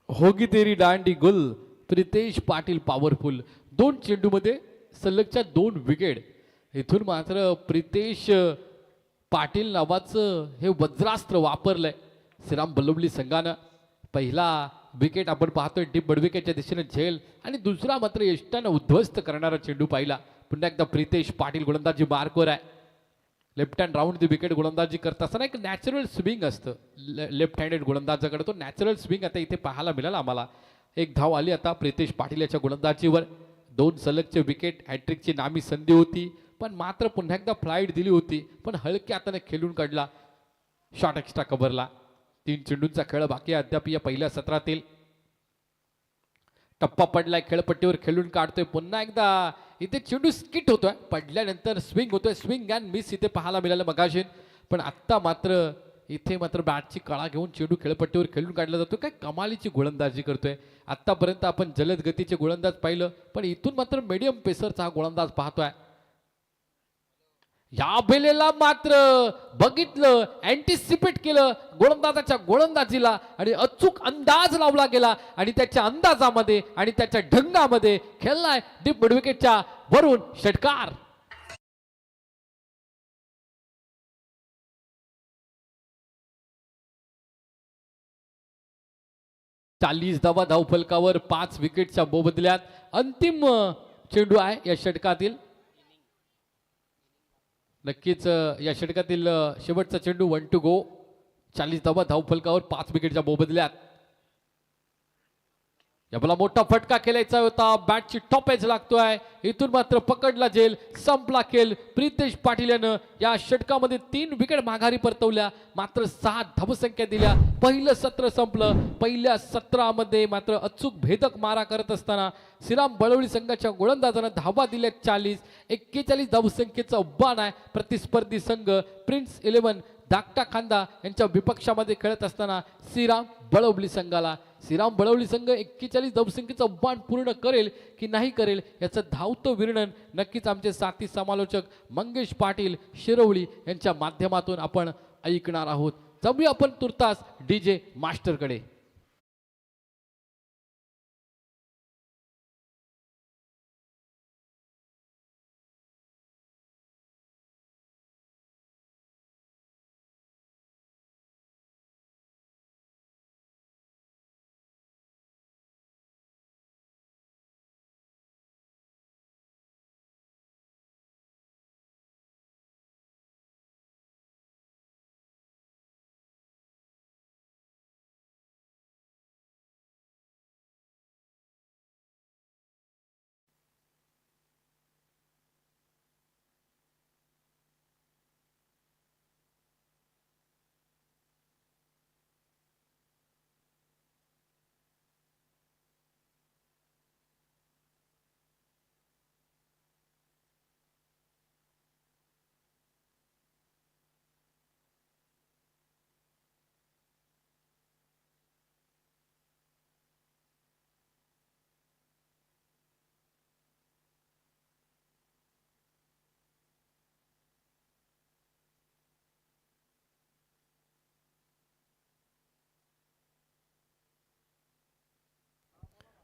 होगी तेरी दांडी गुल प्रितेश पाटील पॉवरफुल दोन चेंडूमध्ये सलगच्या 2 विकेट। इथून मात्र प्रितेश पाटील नावाचं हे वज्रास्त्र वापरलंय श्रीराम बलवली संघानं। पहिला विकेट आपण पाहतोय डीप बडविकेटच्या दिशेने झेल आणि दुसरा मात्र यष्टानं उद्ध्वस्त करणारा चेंडू पाहिला। पुन्हा एकदा प्रितेश पाटील गोलंदाजी मार्कवर आहे। Left hand round the wicket गोलंदाजी करत असताना एक नॅचरल स्विंग असतं लेफ्ट हँडेड गोलंदाजाकडे, तो नॅचरल स्विंग आता इथे पाहायला मिळाला आम्हाला। एक धाव आली आता प्रितेश पाटील याच्या गोलंदाजीवर। 2 सलगचे विकेट हॅट्रिकची नामी संधी होती पण मात्र पुन्हा एकदा फ्लाईट दिली होती पण हलक्या हाताने खेळून काढला शॉट एक्स्ट्रा कव्हरला। 3 चेंडूंचा खेळ बाकी आहे अद्याप या पहिल्या सत्रातील। टप्पा पडलाय खेळपट्टीवर खेळून काढतोय पुन्हा एकदा इथे चेंडू स्किट होतोय पडल्यानंतर स्विंग होतोय स्विंग अँड मिस इथे पाहायला मिळालं मगाशी पण आत्ता मात्र इथे मात्र बॅटची कळा घेऊन चेंडू खेळपट्टीवर खेळून काढला जातो। काय कमालीची गोलंदाजी करतोय। आतापर्यंत आपण जलद गतीचे गोलंदाज पाहिलं पण इथून मात्र मीडियम पेसरचा हा गोलंदाज पाहतोय। या बेलेला मात्र बघितलं अँटिसिपेट केलं गोलंदाजाच्या गोलंदाजीला आणि अचूक अंदाज लावला गेला आणि त्याच्या अंदाजामध्ये आणि त्याच्या ढंगामध्ये खेळलाय डीप मिड विकेटच्या वरून षटकार। 40 धावा धावफलकावर 5 विकेटच्या मोबदल्यात अंतिम चेंडू आहे या षटकातील। नक्कीच या षटकातील शेवटचा चेंडू 1 टू गो 40 धावा धावफलकावर 5 विकेटच्या मोबदल्यात। या बला मोठा फटका खेळायचा होता बॅटची टॉप एज लागतोय इथून मात्र पकडला जेल संपला खेळ। प्रितेश पाटील यानं या षटकामध्ये 3 विकेट माघारी परतवल्या मात्र 6 धावसंख्या दिल्या। पहिलं सत्र संपलं। पहिल्या सत्रामध्ये मात्र अचूक भेदक मारा करत असताना श्रीराम बळवली संघाच्या गोलंदाजानं धावा दिल्या 40। 41 धावसंख्येचं आव्हान आहे प्रतिस्पर्धी संघ प्रिन्स 11 धाकटा खांदा यांच्या विपक्षामध्ये खेळत असताना श्रीराम बळवली संघाला। श्रीराम बळवली संघ 41 धावसंख्येचं आव्हान पूर्ण करेल की नाही करेल याचं धावतं वर्णन नक्कीच आमचे साथी समालोचक मंगेश पाटील शिरवली यांच्या माध्यमातून आपण ऐकणार आहोत। जाऊया आपण तुर्तास डीजे मास्टरकडे।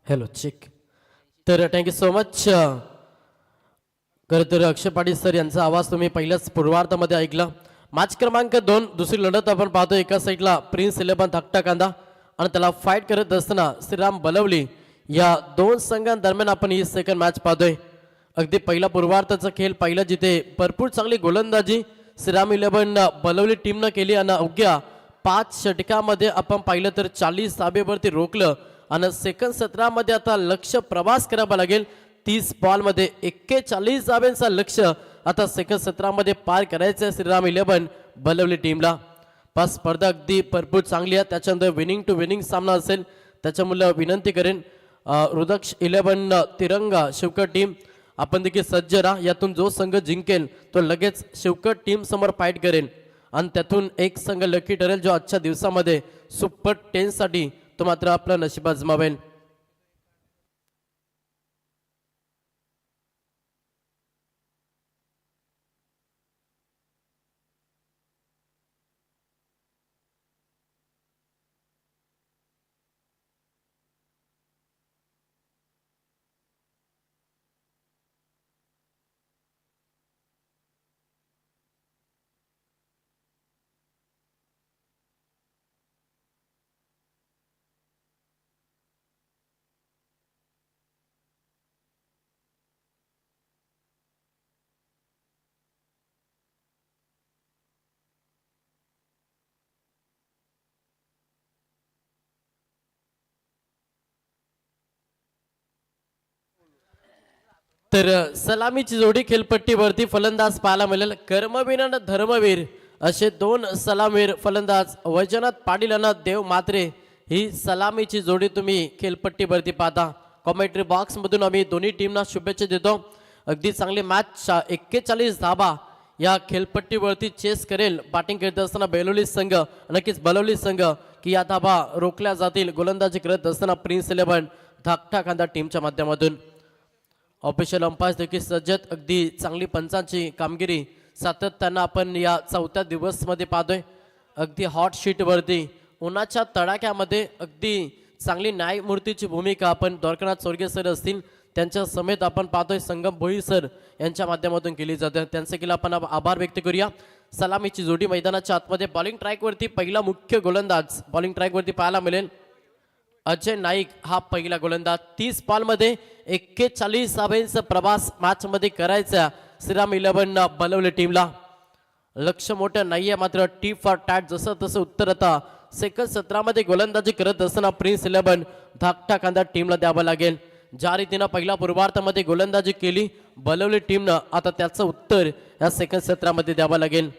Hello check. तर थँक्यू सो मच. खरं तर अक्षय पाटील सर यांचा आवाज तुम्ही पहिल्याच पूर्वार्धामध्ये ऐकला. मॅच क्रमांक 2 दुसरी लढत आपण पाहतो. एका साईडला प्रिन्स 11 धाकटा कांदा आणि त्याला फाईट करत असताना श्रीराम बलवली. या दोन संघांदरम्यान आपण ही सेकंड मॅच पाहतोय. अगदी पहिला पूर्वार्धाचा खेळ पहिला जिथे भरपूर चांगली गोलंदाजी श्रीराम 11 बलवली टीमनं केली आणि अवघ्या 5 षटकामध्ये आपण पाहिलं तर 40 धाबेवरती रोखलं आणि सेकंड सत्रामध्ये आता लक्ष प्रवास करावा लागेल. 30 बॉलमध्ये 41 धाब्यांचा लक्ष आता सेकंड सत्रामध्ये पार करायचं आहे श्रीराम 11 बलवली टीमला. पाच स्पर्धा अगदी भरपूर चांगली आहे. त्याच्यानंतर विनिंग टू विनिंग सामना असेल. त्याच्यामुळे विनंती करेन रुद्राक्ष 11 तिरंगा शिवकट टीम आपण देखील सज्ज राहा. यातून जो संघ जिंकेल तो लगेच शिवकट टीम समोर फाईट करेल आणि त्यातून एक संघ लकी ठरेल जो आजच्या दिवसामध्ये सुपर 10 साठी तो मात्र आपला नशीब आजमावेल. तर सलामीची जोडी खेळपट्टीवरती फलंदाज पाहायला मिळेल. कर्मवीर आणि धर्मवीर असे दोन सलामीर फलंदाज वैजनाथ पाटील आणि देव मात्रे ही सलामीची जोडी तुम्ही खेळपट्टीवरती पाहता. कॉमेंट्री बॉक्स मधून आम्ही दोन्ही टीमना शुभेच्छा देतो. अगदी चांगली मॅच 41 धाबा या खेळपट्टीवरती चेस करेल. बॅटिंग करत असताना बेलोली संघ नक्कीच बलवली संघ की या धाबा रोखल्या जातील. गोलंदाजी करत असताना प्रिन्स 11 धाकटा कांदा टीमच्या माध्यमातून. ऑफिशियल अंपायर्स देखील सज्जत. अगदी चांगली पंचांची कामगिरी सातत्यानं आपण या 4थ्या दिवसमध्ये पाहतोय. अगदी हॉट शीटवरती उन्हाच्या तडाख्यामध्ये अगदी चांगली न्यायमूर्तीची भूमिका आपण द्वारकानाथ चोरगे सर असतील त्यांच्या समेत आपण पाहतोय संगम भोई सर यांच्या माध्यमातून केली जाते. त्यांचे केला आपण आभार व्यक्त करूया. सलामीची जोडी मैदानाच्या आतमध्ये बॉलिंग ट्रॅकवरती पहिला मुख्य गोलंदाज बॉलिंग ट्रॅकवरती पाहायला मिळेल. अजय नाईक हा पहिला गोलंदाज. 30 बॉलमध्ये 41 धाब्यांचा प्रवास मॅच मध्ये करायचा श्रीराम 11 बलवली टीमला. लक्ष मोठं नाहीये मात्र टी फॉर टॅट जसं तसं उत्तर आता सेकंड सत्रामध्ये गोलंदाजी करत असताना प्रिन्स 11 धाकटा कांदा टीमला द्यावं लागेल. ज्या रीतीनं पहिल्या पूर्वार्धामध्ये गोलंदाजी केली बलवली टीमनं आता त्याचं उत्तर या सेकंड सत्रामध्ये द्यावं लागेल.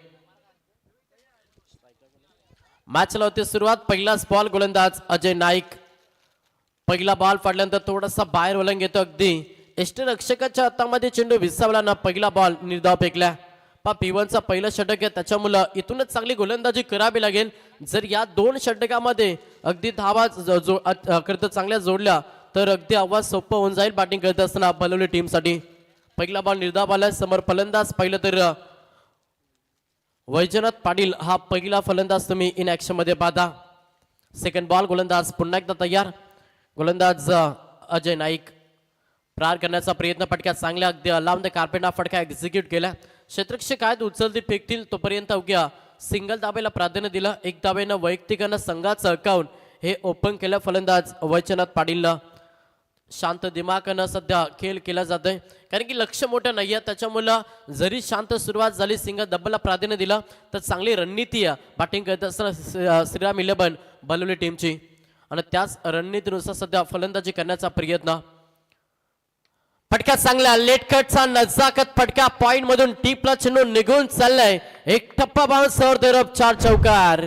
मॅचला होते सुरुवात. पहिलाच बॉल गोलंदाज अजय नाईक. पहिला बॉल फाडल्यानंतर थोडासा बाहेर वलंग येतो. अगदी यष्टिरक्षकाच्या हातामध्ये चेंडू विसावला. पहिला बॉल निर्धाव फेकला. P1चा पहिलं षटक आहे त्याच्यामुळं इथूनच चांगली गोलंदाजी करावी लागेल. जर या दोन षटकामध्ये अगदी धावा करता चांगल्या जोडल्या तर अगदी आवाज सोपं होऊन जाईल बॅटिंग करत असताना बलवली टीमसाठी. पहिला बॉल निर्धाव आलाय. समोर फलंदाज पाहिलं तर वैजनाथ पाटील हा पहिला फलंदाज तुम्ही इन ऍक्शन मध्ये पाहता. सेकंड बॉल गोलंदाज पुन्हा एकदा तयार. गोलंदाज अजय नाईक प्रहार करण्याचा प्रयत्न. फटक्यात चांगल्या अगदी लांब द कार्पेट हा फटका एक्झिक्यूट केला. क्षेत्ररक्षक काय उचलती फेकतील तोपर्यंत अवघ्या सिंगल धाब्याला प्राधान्य दिलं. एक धाब्यानं वैयक्तिकानं संघाचं अकाउंट हे ओपन केलं फलंदाज वैजनाथ पाटीलनं. शांत दिमागानं सध्या खेळ केला जातोय कारण की लक्ष मोठं नाही आहे त्याच्यामुळं जरी शांत सुरुवात झाली सिंगल डबलला प्राधान्य दिलं तर चांगली रणनीती बॅटिंग करत असताना श्रीराम 11 बलवली टीमची आणि त्याच रणनीतीनुसार सध्या फलंदाजी करण्याचा प्रयत्न. फटका चांगला लेटकटचा नजाकत फटका पॉइंट मधून टीपला चेंडू निघून चाललाय. एक टप्पा बाउन्स और 4 चौकार.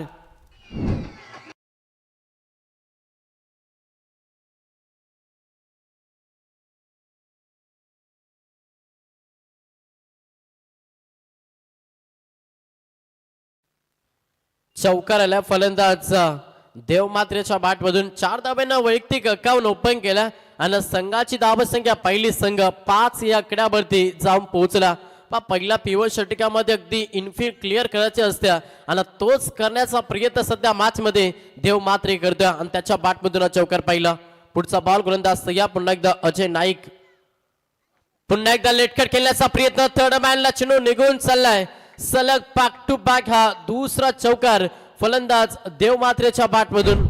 चौकार आल्या फलंदाज देवमात्रेच्या बॅट मधून. 4 धाब्यांना वैयक्तिक अकाउंट ओपन केला आणि संघाची धावसंख्या पहिली संघ 5 या आकड्यावरती जाऊन पोहोचला. पहिला P1 षटकामध्ये अगदी इनफिल्ड क्लिअर करायचे असत्या आणि तोच करण्याचा प्रयत्न सध्या मॅच मध्ये देव मात्रे करतोय आणि त्याच्या बॅट मधून चौकार पाहिला. पुढचा बॉल गोलंदाज तयार पुन्हा एकदा अजय नाईक पुन्हा एकदा लेटकट खेळण्याचा प्रयत्न थर्ड मॅनला चेंडू निघून चाललाय सलग बॅक टू बॅक हा दुसरा चौकार फलंदाज देवमात्रेच्या बॅटमधून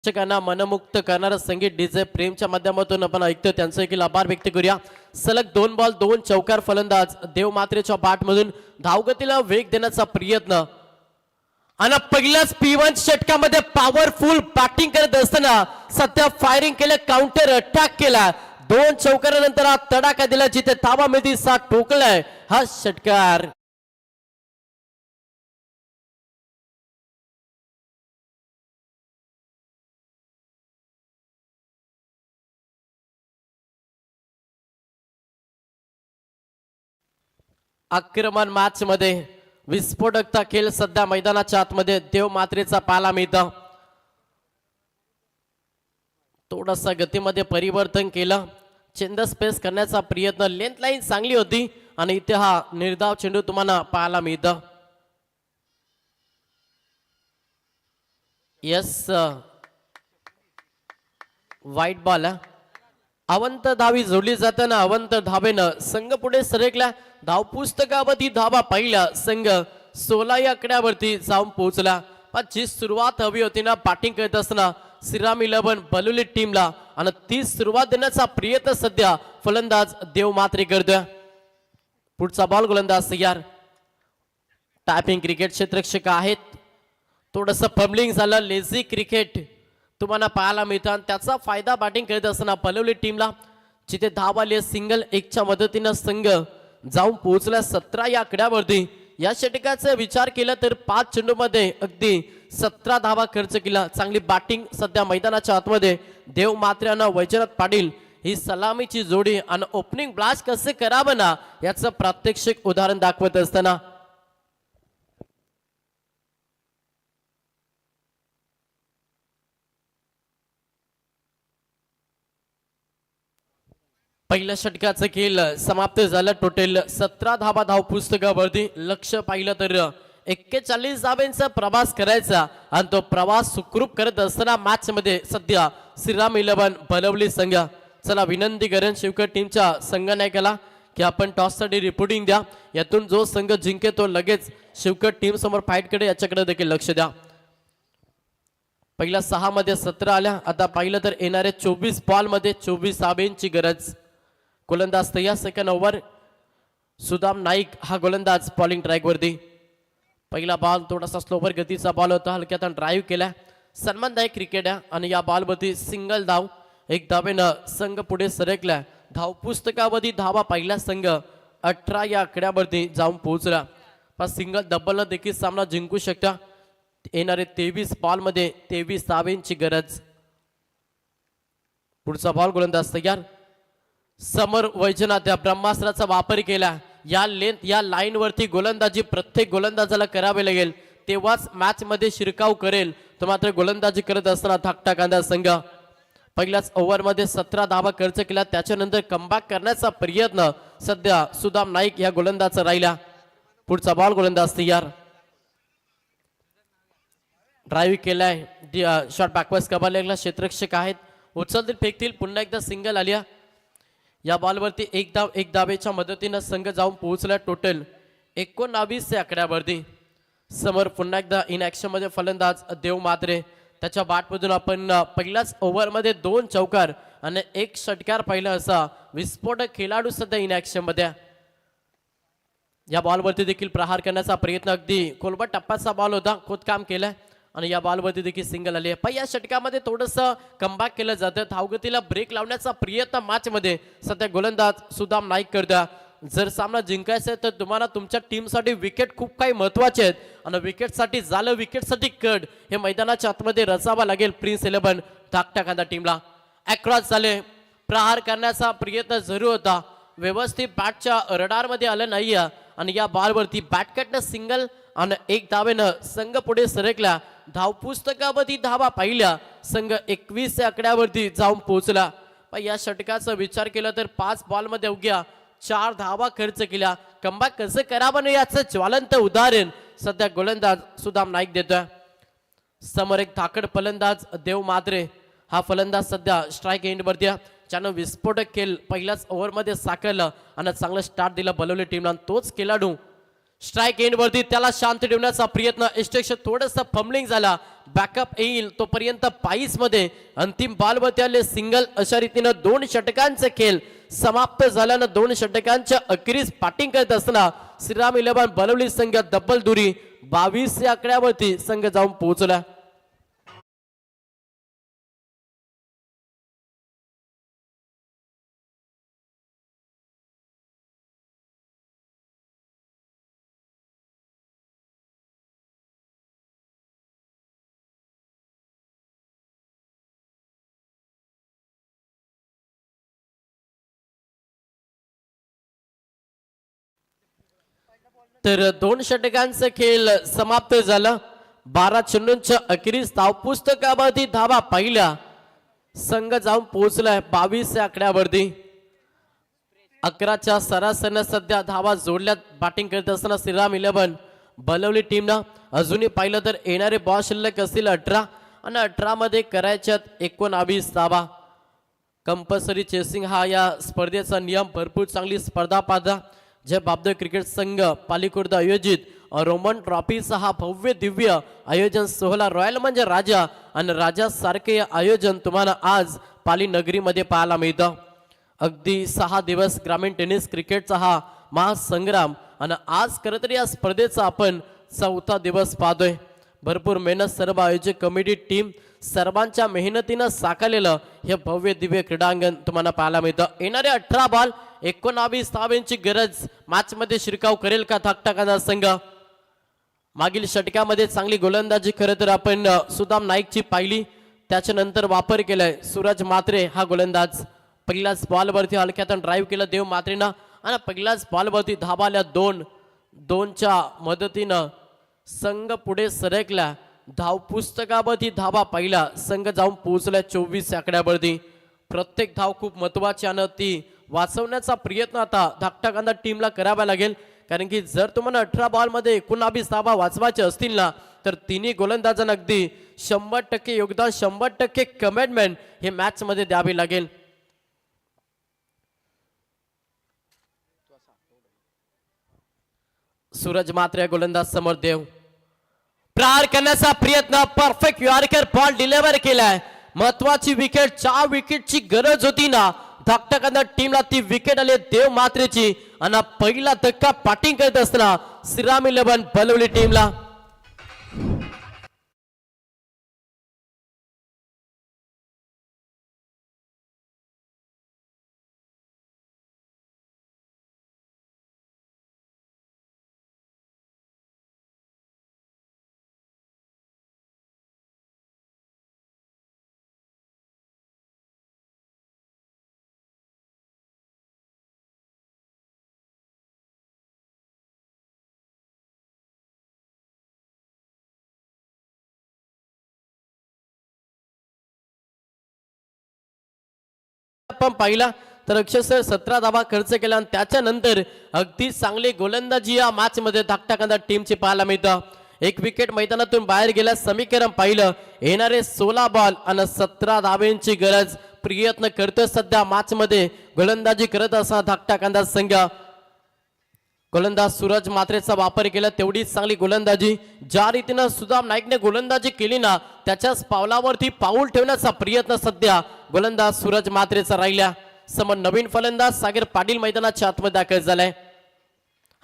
प्रेक्षकांना मनमुक्त करणारं संगीत डीजे प्रेमच्या माध्यमातून आपण ऐकतो त्यांचं देखील आभार व्यक्त करूया सलग 2 बॉल 2 चौकार फलंदाज देवमात्रेच्या बॅटमधून धावगतीला वेग देण्याचा प्रयत्न आणि पहिल्याच P1 षटकामध्ये पॉवरफुल बॅटिंग करत असताना सध्या फायरिंग केलं काउंटर अटॅक केला 2 चौकारानंतर हा तडाखा दिला जिथे धावा मिळती सा ठोकलाय हा षटकार आक्रमण मॅच मध्ये विस्फोटकता खेळ सध्या मैदानाच्या आतमध्ये देवमात्रेचा पाला मिळतं थोडासा गतीमध्ये परिवर्तन केलं चेंज स्पेस करण्याचा प्रयत्न लेंथ लाईन चांगली होती आणि इथे हा निर्धाव चेंडू तुम्हाला पाहायला मिळतं यस वाईट बॉल अवंत धावी जोडली जाताना अवंत धावेनं संघ पुढे सरकला धाव पुस्तकावरती धावा पहिला संघ 16 या आकड्यावरती जाऊन पोहोचला पण जी सुरुवात हवी होती ना बॅटिंग करत असताना श्रीराम 11 बलुली टीमला आणि ती सुरुवात देण्याचा प्रयत्न सध्या फलंदाज देवमात्रे करतोय पुढचा बॉल गोलंदाज तयार टायपिंग क्रिकेट क्षेत्ररक्षक आहेत थोडंसं फंबलिंग झालं लेझी क्रिकेट तुम्हाला पाहायला मिळतं आणि त्याचा फायदा बॅटिंग करत असताना पलवली टीमला जिथे धाव आली सिंगल 1च्या मदतीनं संघ जाऊन पोहोचला 17 या आकड्यावरती या षटकाचा विचार केला तर 5 चेंडूमध्ये अगदी 17 धावा खर्च केला चांगली बॅटिंग सध्या मैदानाच्या आतमध्ये देवमात्र्यानं वैजनाथ पाटील ही सलामीची जोडी आणि ओपनिंग ब्लास्ट कसे करावं ना याचं प्रात्यक्षिक उदाहरण दाखवत असताना पहिल्या षटकाचं खेळ समाप्त झालं टोटल 17 धावा धाव पुस्तकावरती लक्ष पाहिलं तर 41 धावांचा प्रवास करायचा आणि तो प्रवास सुखरूप करत असताना मॅच मध्ये सध्या श्रीराम 11 बलवली संघ चला विनंती करेन शिवकर टीमच्या संघनायकाला की आपण टॉस साठी रिपोर्टिंग द्या यातून जो संघ जिंके तो लगेच शिवकर टीम समोर फाईट कडे याच्याकडे देखील लक्ष द्या पहिल्या 6 मध्ये 17 आल्या आता पाहिलं तर येणारे 24 बॉल मध्ये 24 धावांची गरज गोलंदाज तयार सेकंड ओव्हर सुदाम नाईक हा गोलंदाज बॉलिंग ट्रॅक वरती पहिला बॉल थोडासा स्लोवर गतीचा बॉल होता हलक्यात ड्राईव्ह केला सन्मानदायक क्रिकेट आहे आणि या बॉलवरती सिंगल धाव 1 धावेनं संघ पुढे सरकला धाव पुस्तकावरती धावा पहिला संघ 18 या आकड्यावरती जाऊन पोहोचला पण सिंगल डबलनं देखील सामना जिंकू शकता येणारे 23 बॉल मध्ये 23 धावांची गरज पुढचा बॉल गोलंदाज तयार समर वैजनाथ या ब्रह्मास्त्राचा वापर केला या लेंथ या लाईन वरती गोलंदाजी प्रत्येक गोलंदाजाला करावे लागेल तेव्हाच मॅच मध्ये शिरकाव करेल तो मात्र गोलंदाजी करत असताना धाकटा कांदा संघ पहिल्याच ओव्हर मध्ये 17 धावा खर्च केला त्याच्यानंतर कमबॅक करण्याचा प्रयत्न सध्या सुदाम नाईक या गोलंदाजा राहिला पुढचा बॉल गोलंदाज तयार ड्राईव्ह केलाय शॉट बॅकवर्ड कव्हरला क्षेत्ररक्षक आहेत उचलतील फेकतील पुन्हा एकदा सिंगल आल्या या बॉलवरती 1 धावेच्या मदतीनं संघ जाऊन पोहोचला टोटल 19 या आकड्यावरती समोर पुन्हा एकदा इन ऍक्शन मध्ये फलंदाज देव मात्रे त्याच्या बॅटमधून आपण पहिल्याच ओव्हरमध्ये 2 चौकार आणि 1 षटकार पाहिला असा विस्फोटक खेळाडू सध्या इन ऍक्शन मध्ये या बॉलवरती देखील प्रहार करण्याचा प्रयत्न अगदी कोलबट टप्प्याचा बॉल होता खोदकाम केलाय आणि या बॉलवरती देखील सिंगल आली आहे पण या षटकामध्ये थोडंसं कमबॅक केलं जातं धावगतीला ब्रेक लावण्याचा प्रयत्न मॅच मध्ये सध्या गोलंदाज सुदाम नाईक करता जर सामना जिंकायचा आहे तर तुम्हाला तुमच्या टीमसाठी विकेट खूप काही महत्वाचे आहेत आणि विकेटसाठी झालं विकेटसाठी कड हे मैदानाच्या आतमध्ये रचावा लागेल प्रिन्स 11 धाकटा कांदा टीमला अक्रॉस झाले प्रहार करण्याचा प्रयत्न जरूर होता व्यवस्थित बॅटच्या रडारमध्ये आलं नाही आणि या बॉलवरती बॅट कटनं सिंगल आणि 1 धावेनं संघ पुढे सरकला. धावपुस्तकावरती धावा पाहिल्या संघ 21 या आकड्यावरती जाऊन पोहोचला. पण या षटकाचा विचार केला तर 5 बॉलमध्ये अवघ्या 4 धावा खर्च केल्या. कमबॅक कसं करावं याचं ज्वलंत उदाहरण सध्या गोलंदाज सुदाम नाईक देतोय. समोर एक धाकड फलंदाज देव मात्रे. हा फलंदाज सध्या स्ट्राईक एंडवरती आहे. ज्यानं विस्फोटक खेळ पहिल्याच ओव्हरमध्ये साकारलं आणि चांगलं स्टार्ट दिलं बलवली टीमला. तोच खेळाडू स्ट्राईक एंडवरती त्याला शांत ठेवण्याचा प्रयत्न. इस्टेक्शन थोडंसं फंबलिंग झाला. बॅकअप येईल तोपर्यंत पाईस मध्ये अंतिम बॉलवरती आले सिंगल. अशा रीतीनं 2 षटकांचे खेळ समाप्त झाल्यानं 2 षटकांच्या अखेरीस बॅटिंग करत असताना श्रीराम 11 बलवली संघ डबल दुरी 22 या आकड्यावरती संघ जाऊन पोहोचला. तर 2 षटकांचा खेळ समाप्त झाला. 12 चेंडूंच्या अखेरीस धावपुस्तकावरती धावा पाहिल्या संघ जाऊन पोहोचलाय 22 या आकड्यावरती. 11च्या सरासरीनं सध्या धावा जोडल्यात. बॅटिंग करत असताना श्रीराम 11 बलवली टीमनं अजूनही पाहिलं तर येणारे बॉल शिल्लक असतील 18 आणि 18 मध्ये करायच्यात 19 धावा. कंपल्सरी चेसिंग हा या स्पर्धेचा नियम. भरपूर चांगली स्पर्धा पाहता. जय बाबद क्रिकेट संघ पालीखुर्द आयोजित रोमन ट्रॉफीचा हा भव्य दिव्य आयोजन सोहळा. रॉयल म्हणजे राजा आणि राजा सारखे आयोजन तुम्हाला आज पाली नगरीमध्ये पाहायला मिळतं. अगदी 6 दिवस ग्रामीण टेनिस क्रिकेटचा हा महासंग्राम आणि आज खरं तर या स्पर्धेचा आपण 4था दिवस पाहतोय. भरपूर मेहनत सर्व आयोजक कमिटी टीम सर्वांच्या मेहनतीनं साकारलेलं हे भव्य दिव्य क्रीडांगण तुम्हाला पाहायला मिळतं. येणारे 18 बॉल 19 धावांची गरज मॅच मध्ये शिरकाव करेल का धाकटाकाचा संघ. मागील षटकामध्ये चांगली गोलंदाजी खरं तर आपण सुदाम नाईकची पाहिली. त्याच्यानंतर वापर केलाय सूरज मात्रे हा गोलंदाज. पहिल्याच बॉलवरती हलक्यातून ड्राईव्ह केलं देव मात्रेनं आणि पहिल्याच बॉलवरती धावा आल्या 2च्या मदतीनं संघ पुढे सरकला. धावपुस्तकावरती धावा पाहिला संघ जाऊन पोहोचला 24 आकड्यावरती. प्रत्येक धाव खूप महत्वाची आणि ती वाचवण्याचा प्रयत्न आता धाकटा टीमला करावा लागेल. कारण की जर तुम्हाला 18 बॉलमध्ये 19 धावा वाचवायच्या असतील ना तर तिन्ही गोलंदाजांना अगदी 100% योगदान 100% कमिटमेंट हे मॅच मध्ये द्यावी लागेल. सूरज मात्रे गोलंदाज समोर देव प्रहार करण्याचा प्रयत्न. परफेक्ट यॉर्कर बॉल डिलिव्हर केलाय. महत्वाची विकेट 4 विकेटची गरज होती ना धाकटा टीमला ती विकेट आली देव मात्रेची आणि पहिला धक्का बॅटिंग करत असताना श्रीराम 11 बलवली टीमला. आपण पाहिला तर अक्षरशः 17 धावा खर्च केला आणि त्याच्यानंतर अगदी चांगली गोलंदाजी या मॅच मध्ये धाकटा टीमची पाहायला मिळतं. 1 विकेट मैदानातून बाहेर गेल्या समीकरण पाहिलं. येणारे 16 बॉल आणि 17 धावांची गरज. प्रयत्न करतोय सध्या मॅच मध्ये गोलंदाजी करत असा धाकटा संघ. गोलंदाज सूरज मात्रेचा वापर केला तेवढीच चांगली गोलंदाजी. ज्या रीतीनं सुदाम नाईकने गोलंदाजी केली ना त्याच्याच पावलावरती पाऊल ठेवण्याचा प्रयत्न सध्या गोलंदाज सूरज मात्रेचा राहिला. समोर नवीन फलंदाज सागर पाटील मैदानाच्या आतमध्ये दाखल झालाय.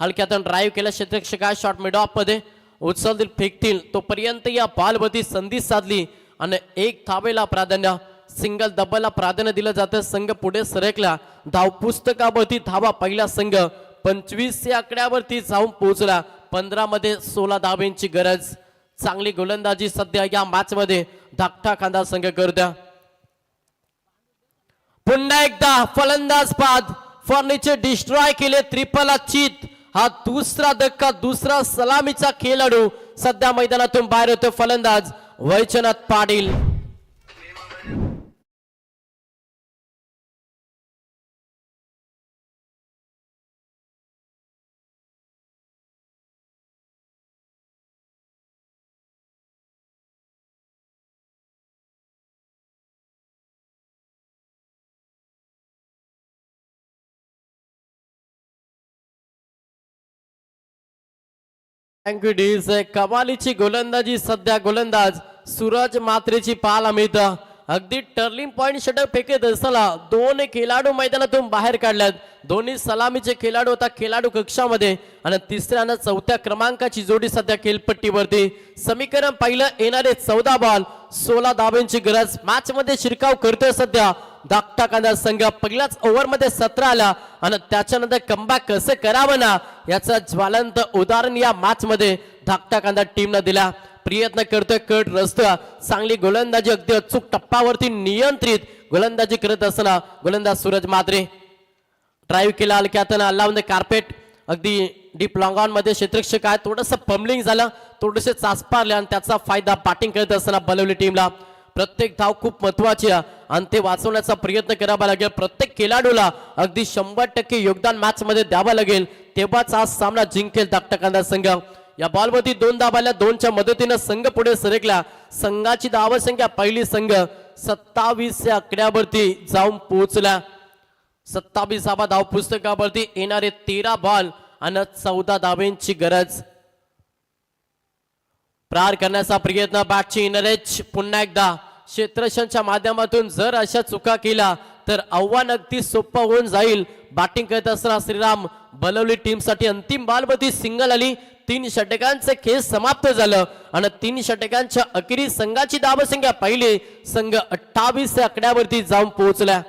हलक्यातून ड्राईव्ह केला क्षेत्ररक्षक शॉट मिड ऑफ मध्ये उचलतील फेकतील तोपर्यंत या बॉलवरती संधी साधली आणि 1 धावेला प्राधान्य. सिंगल डबलला प्राधान्य दिलं जातं. संघ पुढे सरकला. धावपुस्तकावरती धावा पहिला संघ 25 या आकड्यावरती जाऊन पोहोचला. 15 मध्ये 16 धावांची गरज. चांगली गोलंदाजी सध्या या मॅच मध्ये धाकटा संघ करतो. पुन्हा एकदा फलंदाज बाद फर्निचर डिस्ट्रॉय केले. 3 चित हा दुसरा धक्का, दुसरा सलामीचा खेळाडू सध्या मैदानातून बाहेर होतो फलंदाज वैजनाथ पाटील. Thank you DS. कमालीची गोलंदाजी सध्या गोलंदाज सूरज मात्रेची पाहायला मिळतं. अगदी टर्निंग पॉइंट षटक फेकत असताना दोन खेळाडू मैदानातून बाहेर काढल्यात. दोन्ही सलामीचे खेळाडू होता खेळाडू कक्षामध्ये आणि तिसऱ्या आणि चौथ्या क्रमांकाची जोडी सध्या खेळपट्टीवरती. समीकरण पहिलं येणारे 14 बॉल 16 धावांची गरज. मॅच मध्ये शिरकाव करतोय सध्या धाकटा कांदा संघ. पहिल्याच ओव्हर मध्ये 17 आला आणि त्याच्यानंतर कमबॅक कसं करावं ना याचं ज्वलंत उदाहरण या मॅच मध्ये धाकटा कांदा टीमनं दिला. प्रयत्न करतोय कट रस्ता. चांगली गोलंदाजी अगदी अचूक टप्प्यावरती नियंत्रित गोलंदाजी करत असताना गोलंदाज सूरज मात्रे ड्राईव्ह केला हलक्यातनं अलाउन द कार्पेट. अगदी डीप लॉंग ऑन मध्ये क्षेत्ररक्षक आहे. थोडंसं पम्बलिंग झालं, थोडेसे चाचपारले आणि त्याचा फायदा बॅटिंग करत असताना बलवली टीमला. प्रत्येक धाव खूप महत्वाची आहे आणि ते वाचवण्याचा प्रयत्न करावा लागेल. प्रत्येक खेळाडूला अगदी 100% योगदान मॅच मध्ये द्यावं लागेल, तेव्हाच हा सामना जिंकेल धाकटा कांदा संघ. या बॉलवरती 2 धाबाला 2च्या मदतीनं संघ पुढे सरकला. संघाची धावसंख्या पहिली संघ 27 या आकड्यावरती जाऊन पोहोचला. 27 धावा धाव पुस्तकावरती येणारे 13 बॉल आणि 14 धावांची गरज. प्रहार करण्याचा प्रयत्न बॅटची इनरेज. पुन्हा एकदा क्षेत्ररक्षणाच्या माध्यमातून जर अशा चुका केला तर आव्हान अगदी सोपं होऊन जाईल. बॅटिंग करत असताना श्रीराम बलवली टीमसाठी अंतिम बॉलवरती सिंगल आली. 3 षटकांचे खेळ समाप्त झालं आणि 3 षटकांच्या अखेरी संघाची धावसंख्या पहिली संघ 28 या आकड्यावरती जाऊन पोहोचला.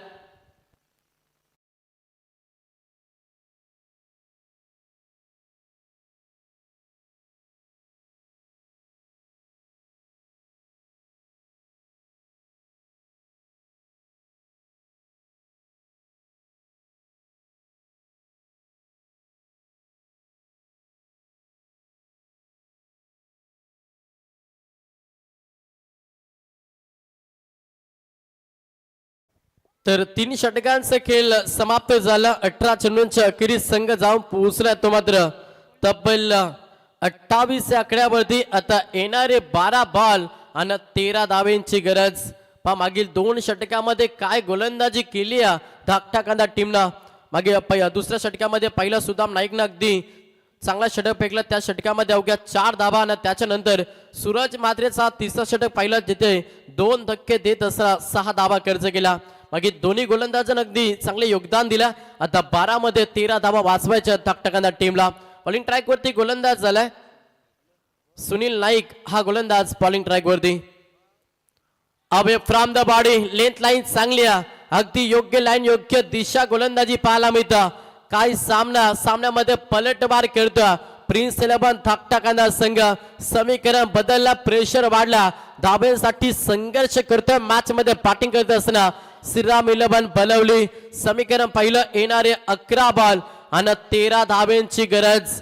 तर 3 षटकांचा खेळ समाप्त झाला. 18 चेंडूंच्या अखेरी संघ जाऊन पोहोचला. तो मात्र तब्बल 28 आकड्यावरती. आता येणारे 12 बॉल आणि 13 धावांची गरज. पहा मागील 2 षटकामध्ये काय गोलंदाजी केली आहे धाकटा कांदा टीमनं. मागे दुसऱ्या षटकामध्ये पहिला सुदाम नाईकनं अगदी चांगला षटक फेकला. त्या षटकामध्ये अवघ्या 4 धावा आणि त्याच्यानंतर सूरज मात्रेचा तिसरा षटक पहिला जिथे 2 धक्के देत असताना 6 धावा खर्च केला. मागे दोन्ही गोलंदाजांना अगदी चांगले योगदान दिला. आता 12 मध्ये 13 धावा वाचवायच्या धाकटा कांदा टीमला. बॉलिंग ट्रॅक वरती गोलंदाज झालाय सुनील नाईक. हा गोलंदाज बॉलिंग ट्रॅक वरती. Away from the body length line चांगली आहे. अगदी योग्य लाईन योग्य दिशा गोलंदाजी पाहायला मिळतं. काय सामन्यामध्ये पलटवार खेळतो प्रिन्स 11 धाकटा कांदा संघ. समीकरण बदलला, प्रेशर वाढला, धाब्यांसाठी संघर्ष करतोय. मॅच मध्ये बॅटिंग करत असताना श्रीराम 11 बलवली. समीकरण पहिलं येणारे 11 बॉल आणि 13 धाब्यांची गरज.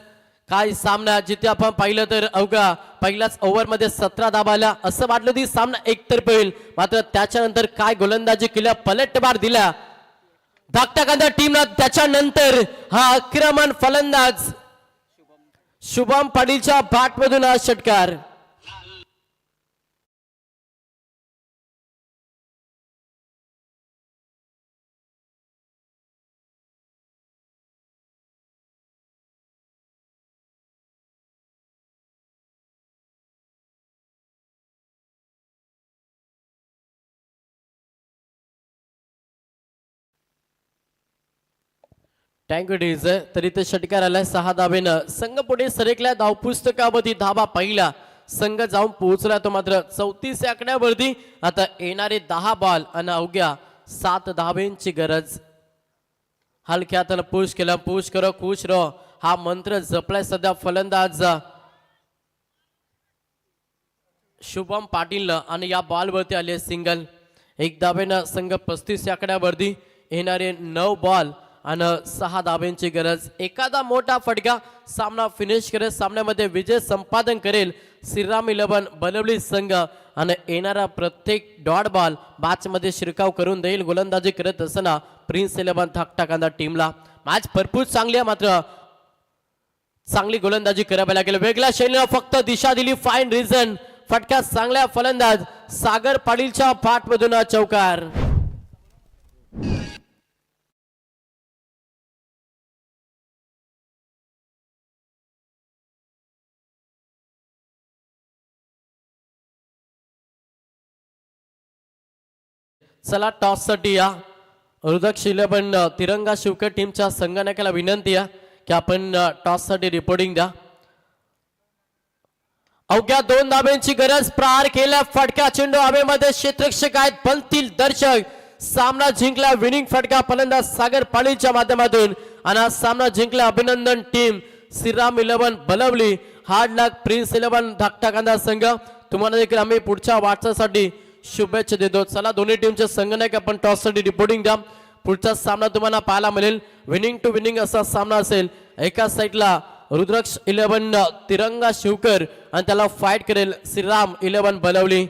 काय सामना जिथे आपण पाहिलं तर अवघा पहिल्याच ओव्हर मध्ये 17 धाबाला असं वाटलं की सामना एकतर्फी होईल. मात्र त्याच्यानंतर काय गोलंदाजी केल्या, पलटवार दिला धाकटा कांदा टीमला. त्याच्यानंतर हा आक्रमण फलंदाज शुभम पाटीलच्या बॅटमधून हा षटकार. थँक्यू डीज. तरी ते षटकार आलाय 6 धावेनं. संघ पुढे सरकल्या. धावपुस्तकावरती धावा पहिला संघ जाऊन पोहोचला. तो मात्र 34 आकड्यावरती. आता येणारे 10 बॉल आणि अवघ्या 7 धावेंची गरज. हलक्यात पुश केला. पुश करो खुश रहो हा मंत्र जपलाय सध्या फलंदाज शुभम पाटील आणि या बॉलवरती आले सिंगल. 1 धावेनं संघ 35 आकड्यावरती. येणारे 9 बॉल आणि 6 धाब्यांची गरज. एखादा मोठा फटका सामना फिनिश करेल, सामन्यामध्ये विजय संपादन करेल श्रीराम 11 बलवली संघ आणि येणारा प्रत्येक डॉट बॉल मॅचमध्ये शिरकाव करून देईल गोलंदाजी करत असताना प्रिन्स 11 धाकटाकांदा टीमला. मॅच भरपूर चांगली आहे, मात्र चांगली गोलंदाजी करावी लागेल. वेगळ्या शैलीनं फक्त दिशा दिली फाईन रिझन. फटका चांगल्या फलंदाज सागर पाटीलच्या पाठमधून चौकार. चला टॉस साठी या रुद्राक्ष 11 तिरंगा शिवकर टीमच्या संगणकाला विनंती आहे की आपण टॉस साठी रिपोर्टिंग द्या. अवघ्या 2 धाब्यांची गरज. प्रहार केला, फटका चेंडू हवेमध्ये, क्षेत्ररक्षक आहेत, बनतील दर्शक. सामना जिंकला, विनिंग फटका फलंदाज सागर पाटीलच्या माध्यमातून आणि हा सामना जिंकला. अभिनंदन टीम श्रीराम 11 बलवली. हार्ड लक प्रिन्स 11 धाकटाकांदा संघ. तुम्हाला देखील आम्ही पुढच्या वाटचालीसाठी शुभेच्छा देतो. चला दोन्ही टीमचे संगणक आपण टॉस साठी रिपोर्टिंग द्या. पुढचा सामना तुम्हाला पाहायला मिळेल विनिंग टू विनिंग असा सामना असेल. एका साईडला रुद्राक्ष 11 तिरंगा शिवकर आणि त्याला फाईट करेल श्रीराम 11 बलवली.